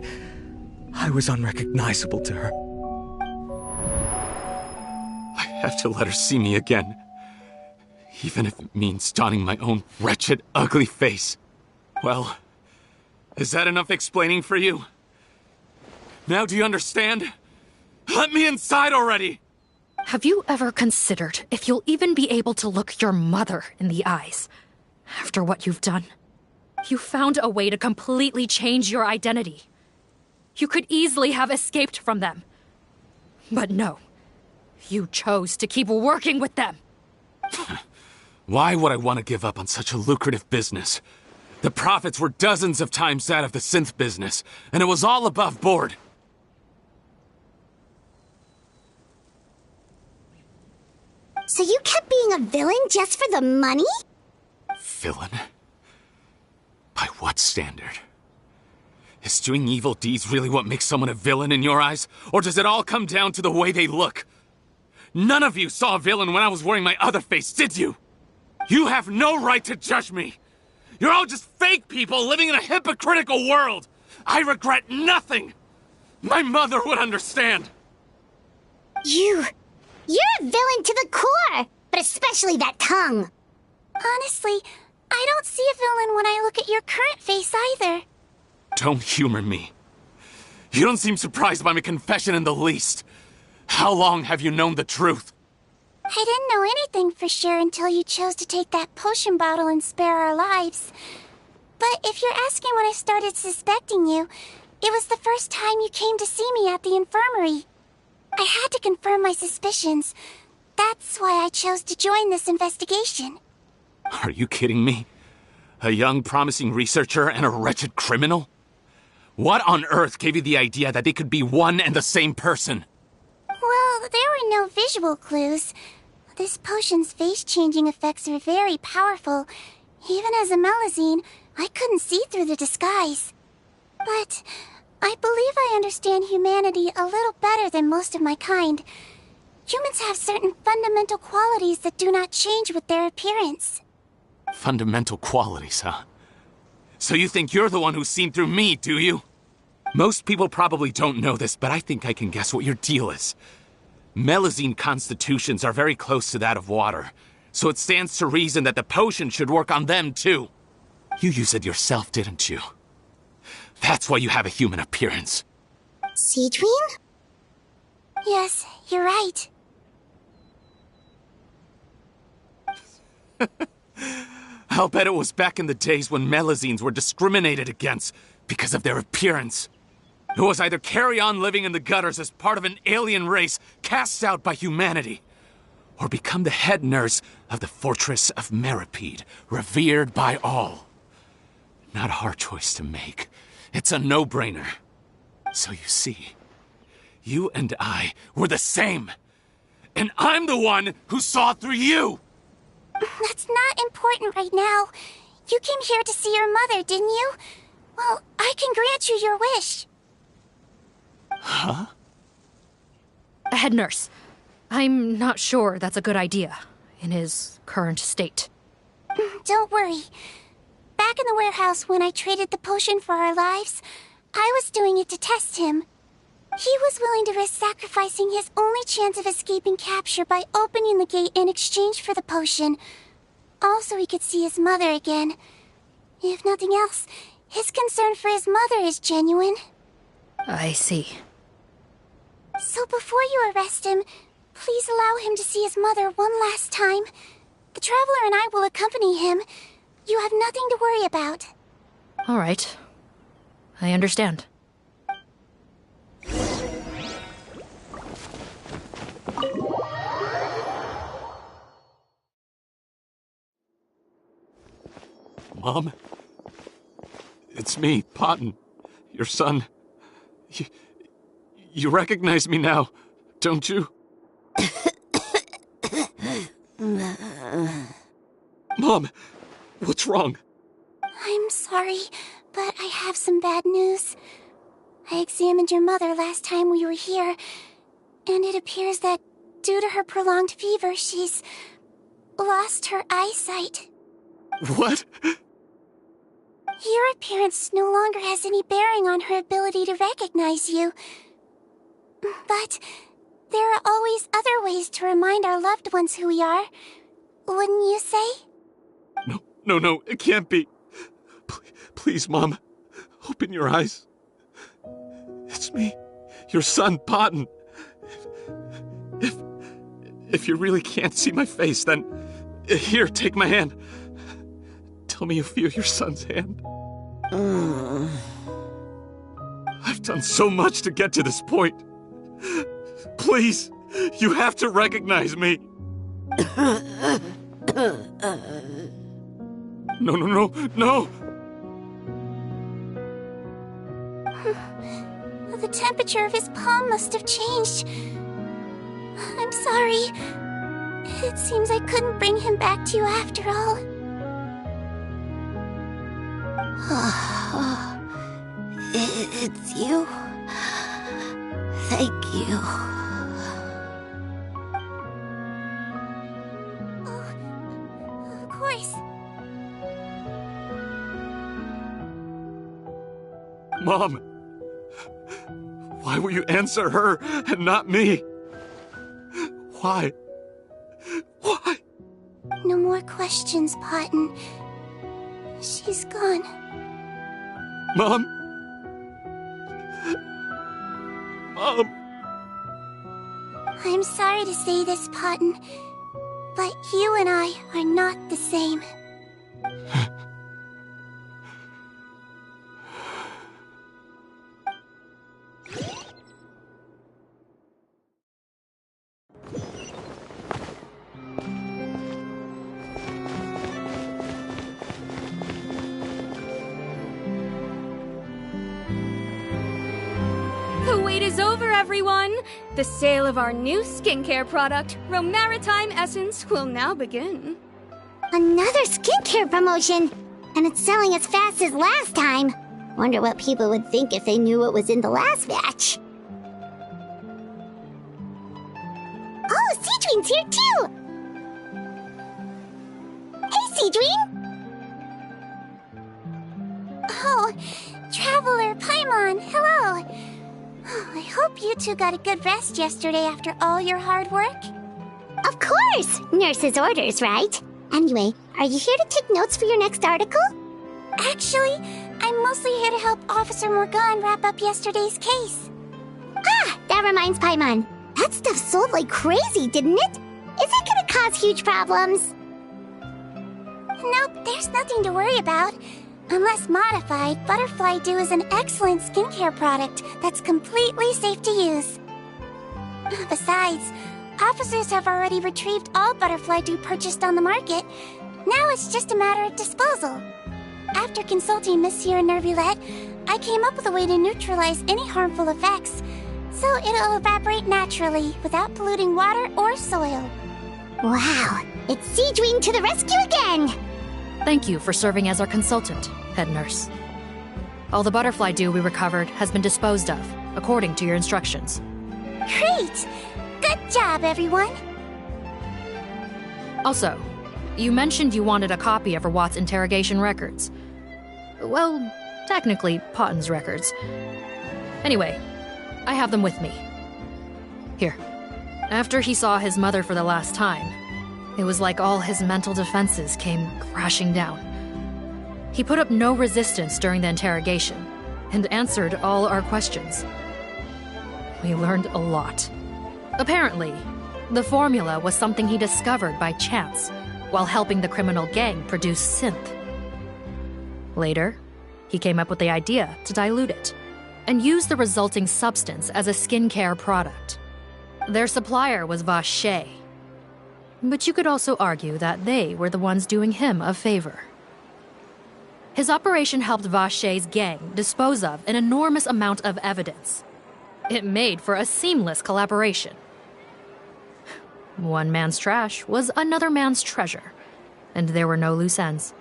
I was unrecognizable to her. I have to let her see me again. Even if it means donning my own wretched, ugly face. Well, is that enough explaining for you? Now do you understand? Let me inside already! Have you ever considered if you'll even be able to look your mother in the eyes after what you've done? You found a way to completely change your identity. You could easily have escaped from them. But no, you chose to keep working with them. Why would I want to give up on such a lucrative business? The profits were dozens of times that of the synth business, and it was all above board. So you kept being a villain just for the money? Villain? By what standard? Is doing evil deeds really what makes someone a villain in your eyes? Or does it all come down to the way they look? None of you saw a villain when I was wearing my other face, did you? You have no right to judge me! You're all just fake people living in a hypocritical world! I regret nothing! My mother would understand! You're a villain to the core! But especially that tongue! Honestly, I don't see a villain when I look at your current face either. Don't humor me. You don't seem surprised by my confession in the least. How long have you known the truth? I didn't know anything for sure until you chose to take that potion bottle and spare our lives. But if you're asking when I started suspecting you, it was the first time you came to see me at the infirmary. I had to confirm my suspicions. That's why I chose to join this investigation. Are you kidding me? A young, promising researcher and a wretched criminal? What on earth gave you the idea that they could be one and the same person? Well, there were no visual clues. This potion's face-changing effects are very powerful. Even as a Melusine, I couldn't see through the disguise. But I believe I understand humanity a little better than most of my kind. Humans have certain fundamental qualities that do not change with their appearance. Fundamental qualities, huh? So you think you're the one who's seen through me, do you? Most people probably don't know this, but I think I can guess what your deal is. Melazine constitutions are very close to that of water, so it stands to reason that the potion should work on them too. You use it yourself, didn't you? That's why you have a human appearance. Seedream? Yes, you're right. I'll bet it was back in the days when Melazines were discriminated against because of their appearance. It was either carry on living in the gutters as part of an alien race cast out by humanity, or become the head nurse of the fortress of Meripede, revered by all. Not a hard choice to make. It's a no-brainer. So you see, you and I were the same. And I'm the one who saw through you! That's not important right now. You came here to see your mother, didn't you? Well, I can grant you your wish. Huh? Head nurse, I'm not sure that's a good idea in his current state. Don't worry. Back in the warehouse when I traded the potion for our lives, I was doing it to test him. He was willing to risk sacrificing his only chance of escaping capture by opening the gate in exchange for the potion. Also, he could see his mother again. If nothing else, his concern for his mother is genuine. I see. So before you arrest him, please allow him to see his mother one last time. The Traveler and I will accompany him. You have nothing to worry about. All right. I understand. Mom? It's me, Potton, your son. You recognize me now, don't you? Mom, what's wrong? I'm sorry, but I have some bad news. I examined your mother last time we were here, and it appears that due to her prolonged fever, she's lost her eyesight. What? Your appearance no longer has any bearing on her ability to recognize you. But there are always other ways to remind our loved ones who we are. Wouldn't you say? No, it can't be. Please, Mom, open your eyes. It's me, your son, Potton. If you really can't see my face, then here, take my hand. Tell me you feel your son's hand. I've done so much to get to this point. Please, you have to recognize me. No. The temperature of his palm must have changed. I'm sorry. It seems I couldn't bring him back to you after all. It's you. Thank you. Oh, of course. Mom, why will you answer her and not me? Why? No more questions, Potton. She's gone. Mom? I'm sorry to say this, Potton, but you and I are not the same. The wait is over, everyone! The sale of our new skincare product, Romaritime Essence, will now begin. Another skincare promotion! And it's selling as fast as last time. Wonder what people would think if they knew what was in the last batch. Oh, Seedween's here too! Hey, Seedween! Oh, Traveler Paimon, hello! Oh, I hope you two got a good rest yesterday after all your hard work. Of course! Nurse's orders, right? Anyway, are you here to take notes for your next article? Actually, I'm mostly here to help Officer Morgan wrap up yesterday's case. Ah, that reminds Paimon. That stuff sold like crazy, didn't it? Is it gonna cause huge problems? Nope, there's nothing to worry about. Unless modified, Butterfly Dew is an excellent skincare product that's completely safe to use. Besides, officers have already retrieved all Butterfly Dew purchased on the market. Now it's just a matter of disposal. After consulting Monsieur Nervulette, I came up with a way to neutralize any harmful effects, so it'll evaporate naturally without polluting water or soil. Wow, it's Seedween to the rescue again! Thank you for serving as our consultant, head nurse. All the butterfly dew we recovered has been disposed of, according to your instructions. Great! Good job, everyone! Also, you mentioned you wanted a copy of Rawat's interrogation records. Well, technically, Potten's records. Anyway, I have them with me. Here. After he saw his mother for the last time, it was like all his mental defenses came crashing down. He put up no resistance during the interrogation, and answered all our questions. We learned a lot. Apparently, the formula was something he discovered by chance, while helping the criminal gang produce synth. Later, he came up with the idea to dilute it, and use the resulting substance as a skincare product. Their supplier was Vache. But you could also argue that they were the ones doing him a favor. His operation helped Vache's gang dispose of an enormous amount of evidence. It made for a seamless collaboration. One man's trash was another man's treasure, and there were no loose ends.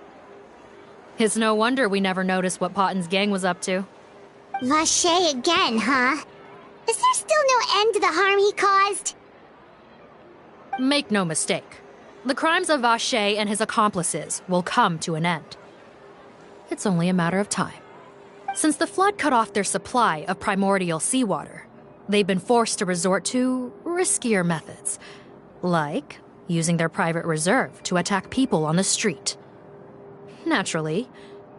It's no wonder we never noticed what Potten's gang was up to. Vache again, huh? Is there still no end to the harm he caused? Make no mistake. The crimes of Vache and his accomplices will come to an end. It's only a matter of time. Since the flood cut off their supply of primordial seawater, they've been forced to resort to riskier methods, like using their private reserve to attack people on the street. Naturally,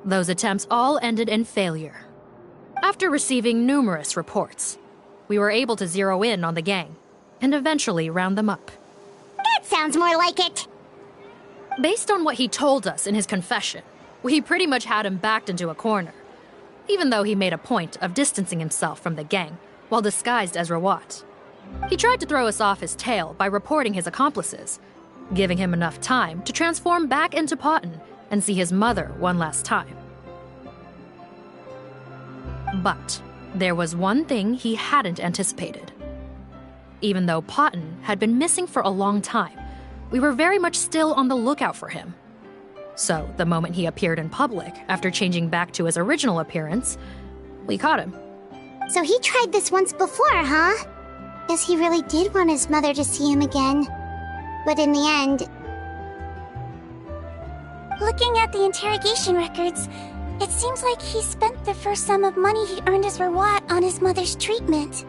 those attempts all ended in failure. After receiving numerous reports, we were able to zero in on the gang and eventually round them up. That sounds more like it. Based on what he told us in his confession, we pretty much had him backed into a corner, even though he made a point of distancing himself from the gang while disguised as Rawat. He tried to throw us off his tail by reporting his accomplices, giving him enough time to transform back into Potten and see his mother one last time. But there was one thing he hadn't anticipated. Even though Potten had been missing for a long time, we were very much still on the lookout for him. So the moment he appeared in public after changing back to his original appearance, we caught him. So he tried this once before, huh? Guess he really did want his mother to see him again. But in the end... Looking at the interrogation records, it seems like he spent the first sum of money he earned as Rawat on his mother's treatment.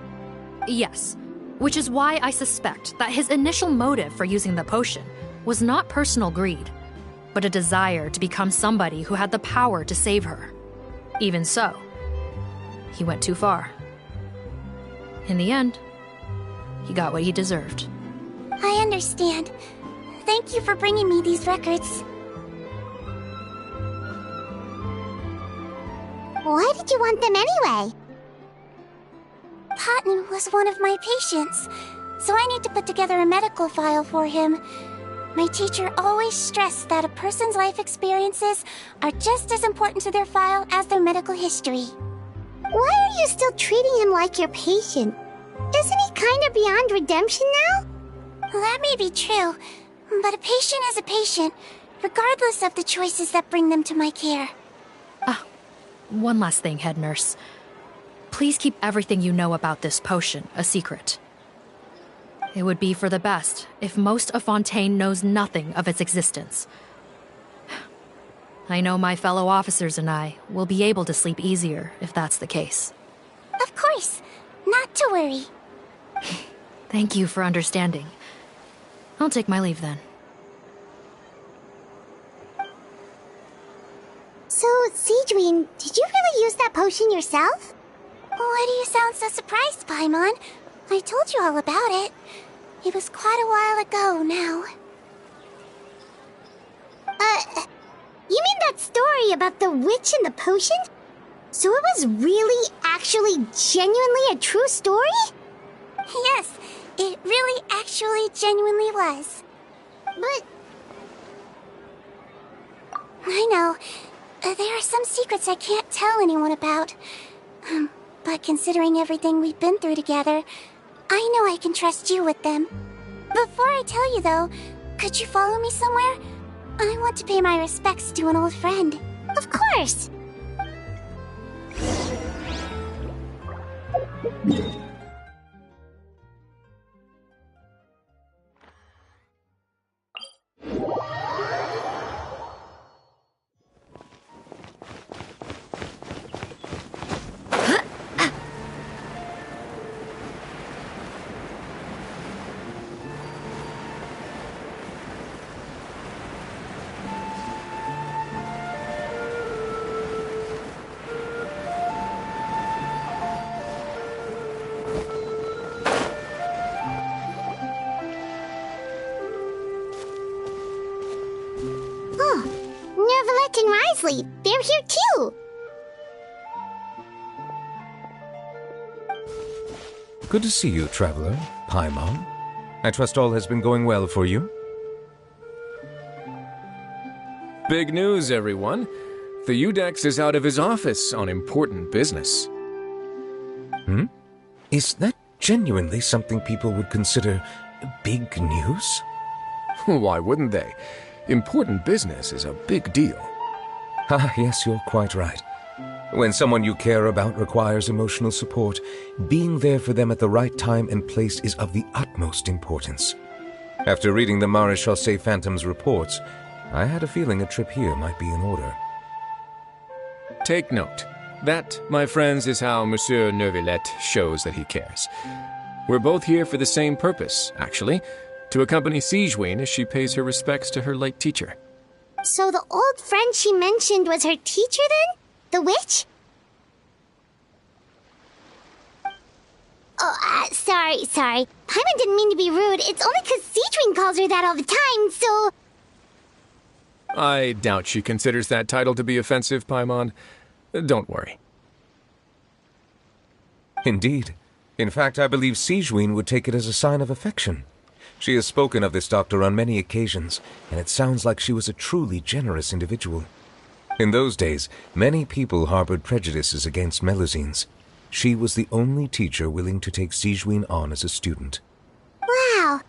Yes, which is why I suspect that his initial motive for using the potion was not personal greed, but a desire to become somebody who had the power to save her. Even so, he went too far. In the end, he got what he deserved. I understand. Thank you for bringing me these records. Why did you want them anyway? Potten was one of my patients, so I need to put together a medical file for him. My teacher always stressed that a person's life experiences are just as important to their file as their medical history. Why are you still treating him like your patient? Isn't he kind of beyond redemption now? That may be true, but a patient is a patient, regardless of the choices that bring them to my care. One last thing, head nurse. Please keep everything you know about this potion a secret. It would be for the best if most of Fontaine knows nothing of its existence. I know my fellow officers and I will be able to sleep easier if that's the case. Of course. Not to worry. Thank you for understanding. I'll take my leave then. So, Siegeween, did you really use that potion yourself? Why do you sound so surprised, Paimon? I told you all about it. It was quite a while ago now. You mean that story about the witch and the potion? So it was really, actually, genuinely a true story? Yes, it really, actually, genuinely was. But... I know. There are some secrets I can't tell anyone about. But considering everything we've been through together, I know I can trust you with them. Before I tell you, though, could you follow me somewhere? I want to pay my respects to an old friend. Of course! Nervalette and Risley, they're here too! Good to see you, traveler. Paimon. I trust all has been going well for you? Big news, everyone. The Udex is out of his office on important business. Is that genuinely something people would consider big news? Why wouldn't they? Important business is a big deal. Ah, yes, you're quite right. When someone you care about requires emotional support, being there for them at the right time and place is of the utmost importance. After reading the Maréchal Phantom's reports, I had a feeling a trip here might be in order. Take note. That, my friends, is how Monsieur Nervalette shows that he cares. We're both here for the same purpose, actually, to accompany Siegeween as she pays her respects to her late teacher. So the old friend she mentioned was her teacher then? The witch? Oh, sorry. Paimon didn't mean to be rude. It's only because Siegeween calls her that all the time, so... I doubt she considers that title to be offensive, Paimon. Don't worry. Indeed. In fact, I believe Siegeween would take it as a sign of affection. She has spoken of this doctor on many occasions, and it sounds like she was a truly generous individual. In those days, many people harbored prejudices against Melusines. She was the only teacher willing to take Siegeween on as a student. Wow.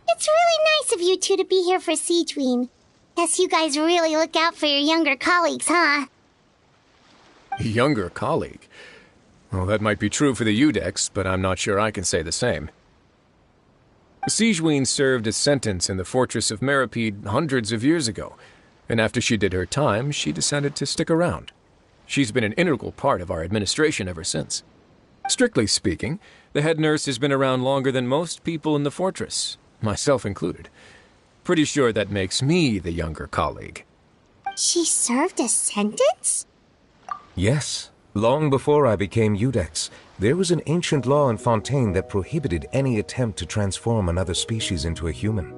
It's really nice of you two to be here for Siegeween. Guess you guys really look out for your younger colleagues, huh? Younger colleague? Well, that might be true for the Udex, but I'm not sure I can say the same. Siegeween served a sentence in the fortress of Meripede hundreds of years ago, and after she did her time, she decided to stick around. She's been an integral part of our administration ever since. Strictly speaking, the head nurse has been around longer than most people in the fortress, myself included. Pretty sure that makes me the younger colleague. She served a sentence? Yes. Long before I became Udex, there was an ancient law in Fontaine that prohibited any attempt to transform another species into a human.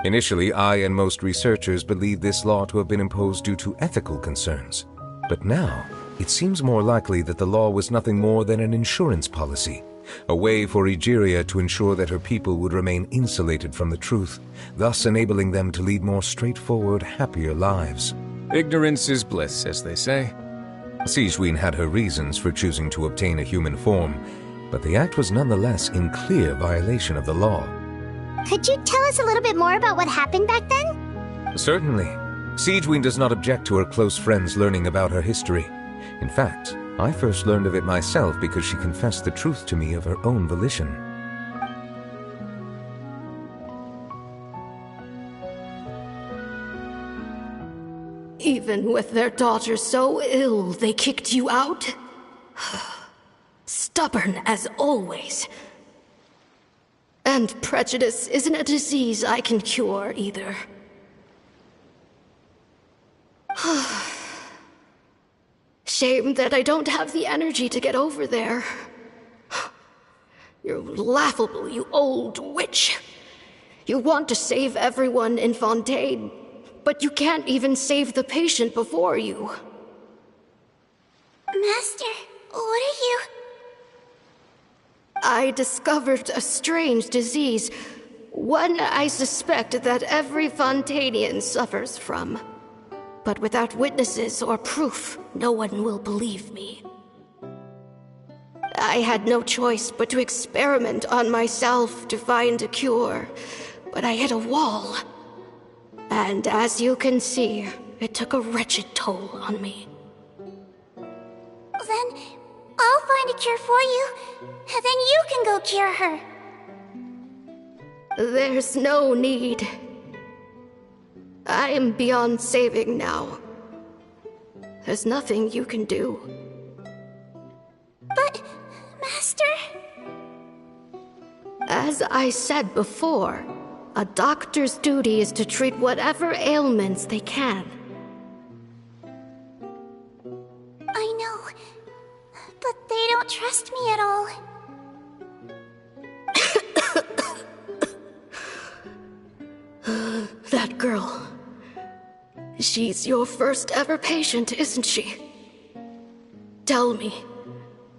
Initially, I and most researchers believed this law to have been imposed due to ethical concerns. But now, it seems more likely that the law was nothing more than an insurance policy, a way for Egeria to ensure that her people would remain insulated from the truth, thus enabling them to lead more straightforward, happier lives. Ignorance is bliss, as they say. Siegeween had her reasons for choosing to obtain a human form, but the act was nonetheless in clear violation of the law. Could you tell us a little bit more about what happened back then? Certainly. Siegeween does not object to her close friends learning about her history. In fact, I first learned of it myself because she confessed the truth to me of her own volition. Even with their daughter so ill, they kicked you out? Stubborn as always. And prejudice isn't a disease I can cure either. Shame that I don't have the energy to get over there. You're laughable, you old witch. You want to save everyone in Fontaine, but you can't even save the patient before you. Master, what are you... I discovered a strange disease, one I suspect that every Fontainian suffers from. But without witnesses or proof, no one will believe me. I had no choice but to experiment on myself to find a cure, but I hit a wall. And as you can see, it took a wretched toll on me. Then I'll find a cure for you, and then you can go cure her. There's no need. I am beyond saving now. There's nothing you can do. But, Master... As I said before, a doctor's duty is to treat whatever ailments they can. I know, but they don't trust me at all. That girl. She's your first ever patient, isn't she? Tell me,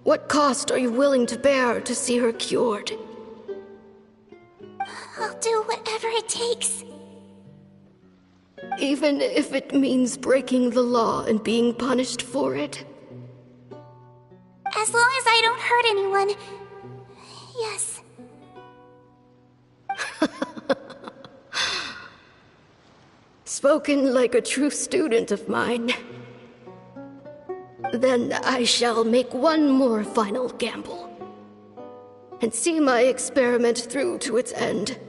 what cost are you willing to bear to see her cured? I'll do whatever it takes. Even if it means breaking the law and being punished for it? As long as I don't hurt anyone. Yes. Spoken like a true student of mine. Then I shall make one more final gamble. And see my experiment through to its end.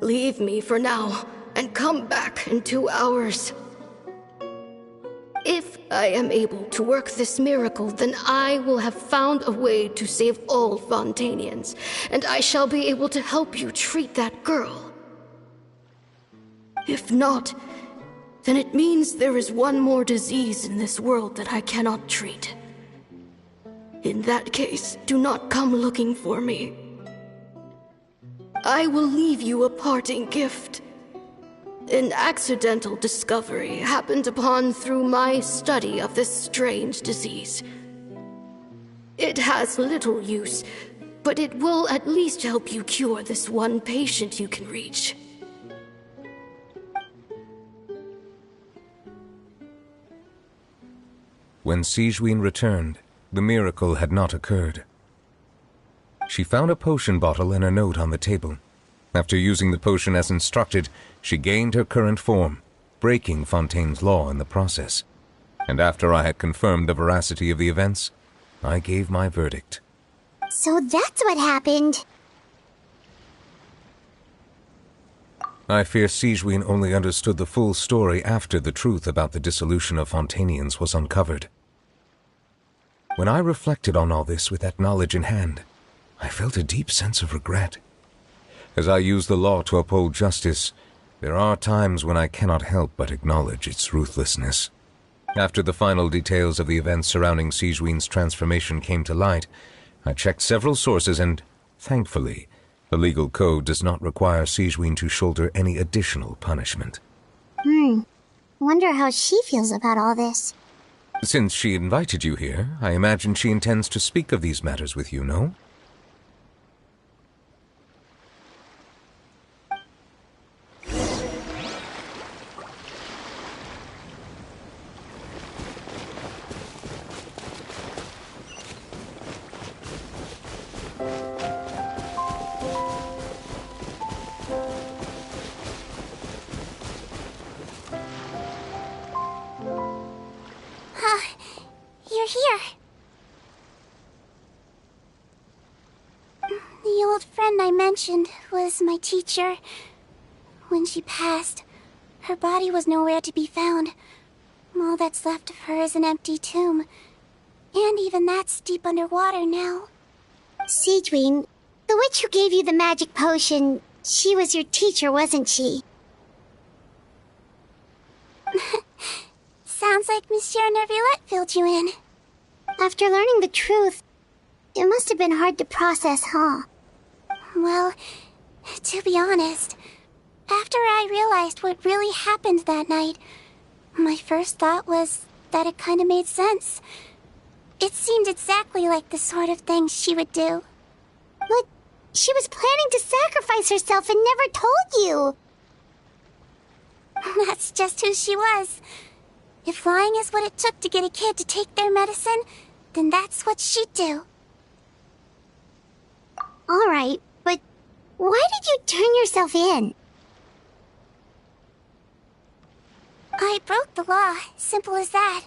Leave me for now, and come back in 2 hours. If I am able to work this miracle, then I will have found a way to save all Fontainians, and I shall be able to help you treat that girl. If not, then it means there is one more disease in this world that I cannot treat. In that case, do not come looking for me. I will leave you a parting gift. An accidental discovery happened upon through my study of this strange disease. It has little use, but it will at least help you cure this one patient you can reach. When Sigewinne returned, the miracle had not occurred. She found a potion bottle and a note on the table. After using the potion as instructed, she gained her current form, breaking Fontaine's law in the process. And after I had confirmed the veracity of the events, I gave my verdict. So that's what happened. I fear Sigewinne only understood the full story after the truth about the dissolution of Fontainians was uncovered. When I reflected on all this with that knowledge in hand, I felt a deep sense of regret. As I use the law to uphold justice, there are times when I cannot help but acknowledge its ruthlessness. After the final details of the events surrounding Sigewinne's transformation came to light, I checked several sources and, thankfully, the legal code does not require Sigewinne to shoulder any additional punishment. Wonder how she feels about all this. Since she invited you here, I imagine she intends to speak of these matters with you, no? old friend I mentioned was my teacher. When she passed, her body was nowhere to be found. All that's left of her is an empty tomb. And even that's deep underwater now. Sigewinne, the witch who gave you the magic potion, she was your teacher, wasn't she? Sounds like Monsieur Neuvillette filled you in. After learning the truth, it must have been hard to process, huh? Well, to be honest, after I realized what really happened that night, my first thought was that it kinda made sense. It seemed exactly like the sort of thing she would do. But she was planning to sacrifice herself and never told you! That's just who she was. If lying is what it took to get a kid to take their medicine, then that's what she'd do. Alright, but why did you turn yourself in? I broke the law, simple as that.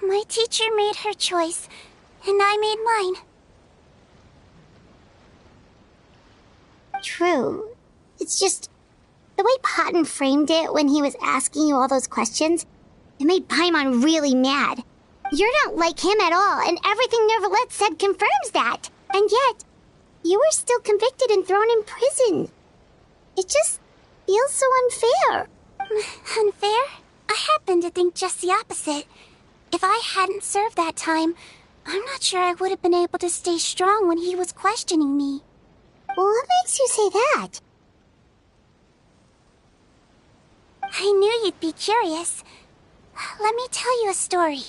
My teacher made her choice, and I made mine. True. It's just, the way Paimon framed it when he was asking you all those questions, it made Paimon really mad. You're not like him at all, and everything Neuvillette said confirms that. And yet, you were still convicted and thrown in prison. It just feels so unfair. Unfair? I happen to think just the opposite. If I hadn't served that time, I'm not sure I would have been able to stay strong when he was questioning me. What makes you say that? I knew you'd be curious. Let me tell you a story.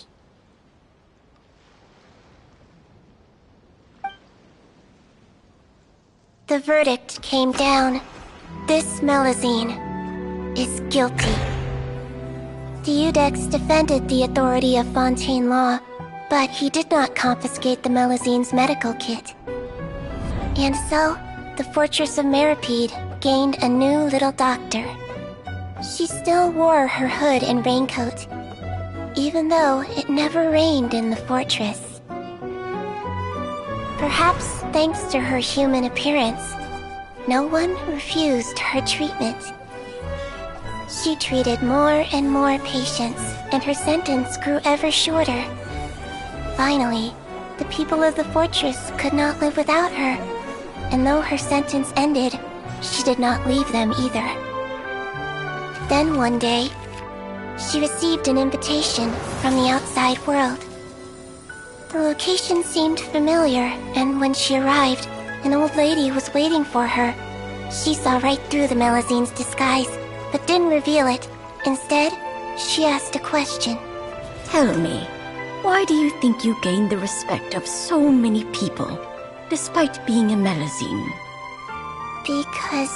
The verdict came down. This Melusine is guilty. The Iudex defended the authority of Fontaine law, but he did not confiscate the Melusine's medical kit. And so, the Fortress of Meripede gained a new little doctor. She still wore her hood and raincoat, even though it never rained in the fortress. Perhaps thanks to her human appearance, no one refused her treatment. She treated more and more patients, and her sentence grew ever shorter. Finally, the people of the fortress could not live without her, and though her sentence ended, she did not leave them either. Then one day, she received an invitation from the outside world. The location seemed familiar, and when she arrived, an old lady was waiting for her. She saw right through the Melusine's disguise, but didn't reveal it. Instead, she asked a question. Tell me, why do you think you gained the respect of so many people, despite being a Melusine? Because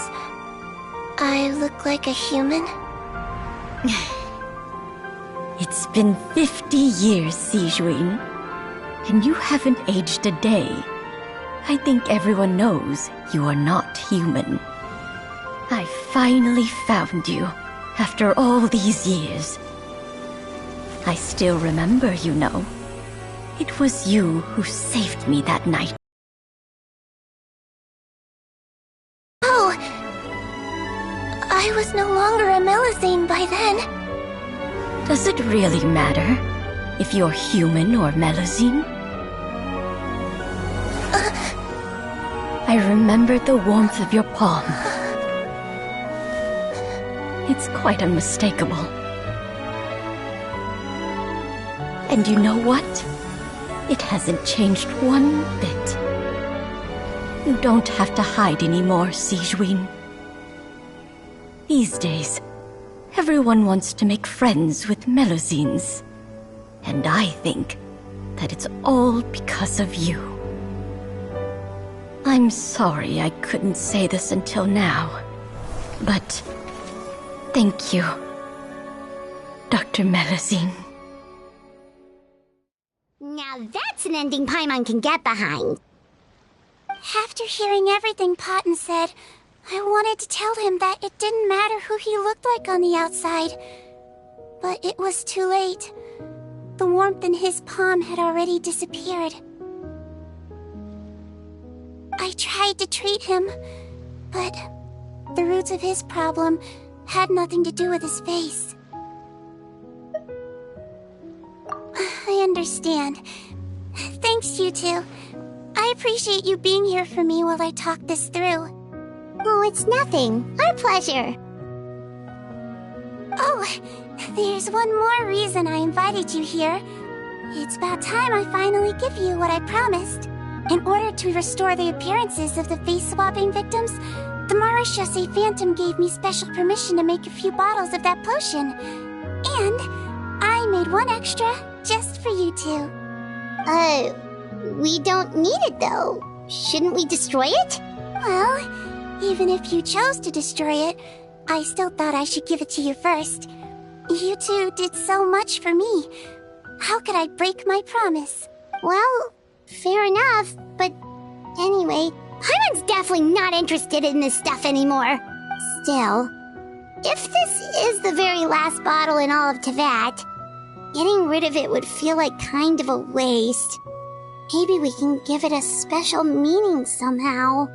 I look like a human? It's been 50 years, Sigewinne, and you haven't aged a day. I think everyone knows you are not human. I finally found you, after all these years. I still remember, you know. It was you who saved me that night. Oh! I was no longer a Melusine by then. Does it really matter if you're human or Melusine? I remember the warmth of your palm. It's quite unmistakable. And you know what? It hasn't changed one bit. You don't have to hide anymore, Sigewinne. These days, everyone wants to make friends with Melusines. And I think that it's all because of you. I'm sorry I couldn't say this until now, but thank you, Dr. Melusine. Now that's an ending Paimon can get behind. After hearing everything Paimon said, I wanted to tell him that it didn't matter who he looked like on the outside. But it was too late. The warmth in his palm had already disappeared. I tried to treat him, but the roots of his problem had nothing to do with his face. I understand. Thanks, you two. I appreciate you being here for me while I talk this through. Oh, it's nothing. Our pleasure. Oh, there's one more reason I invited you here. It's about time I finally give you what I promised. In order to restore the appearances of the face-swapping victims, the Marechaussee Phantom gave me special permission to make a few bottles of that potion. And I made one extra just for you two. We don't need it though. Shouldn't we destroy it? Well, even if you chose to destroy it, I still thought I should give it to you first. You two did so much for me. How could I break my promise? Well, fair enough, but anyway, Paimon's definitely not interested in this stuff anymore. Still, if this is the very last bottle in all of Teyvat, getting rid of it would feel like kind of a waste. Maybe we can give it a special meaning somehow.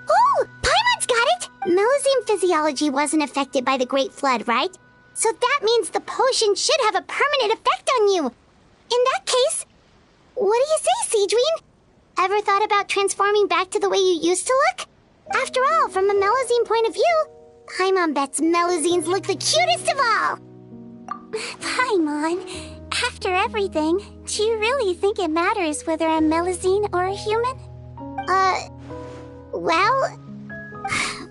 Oh, Paimon's got it! Melusine physiology wasn't affected by the Great Flood, right? So that means the potion should have a permanent effect on you. In that case, what do you say, Cedrine? Ever thought about transforming back to the way you used to look? After all, from a Melusine point of view, Paimon bets Melusines look the cutest of all. Paimon, after everything, do you really think it matters whether I'm Melusine or a human? Well,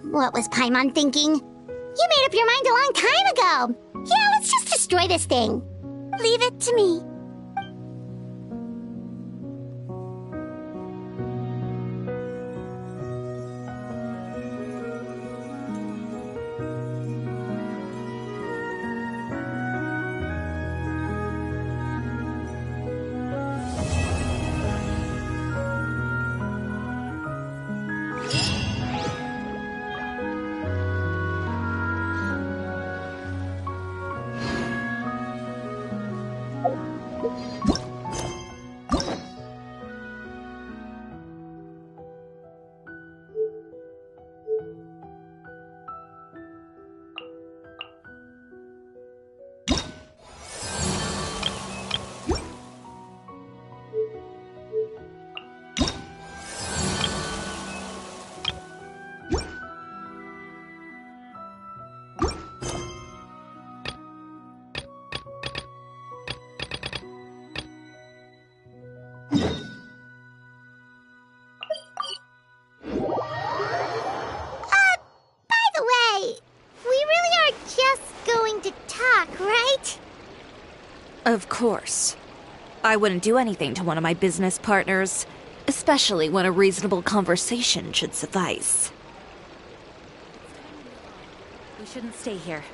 what was Paimon thinking? You made up your mind a long time ago. Yeah, let's just destroy this thing. Leave it to me. Of course. I wouldn't do anything to one of my business partners, especially when a reasonable conversation should suffice. We shouldn't stay here.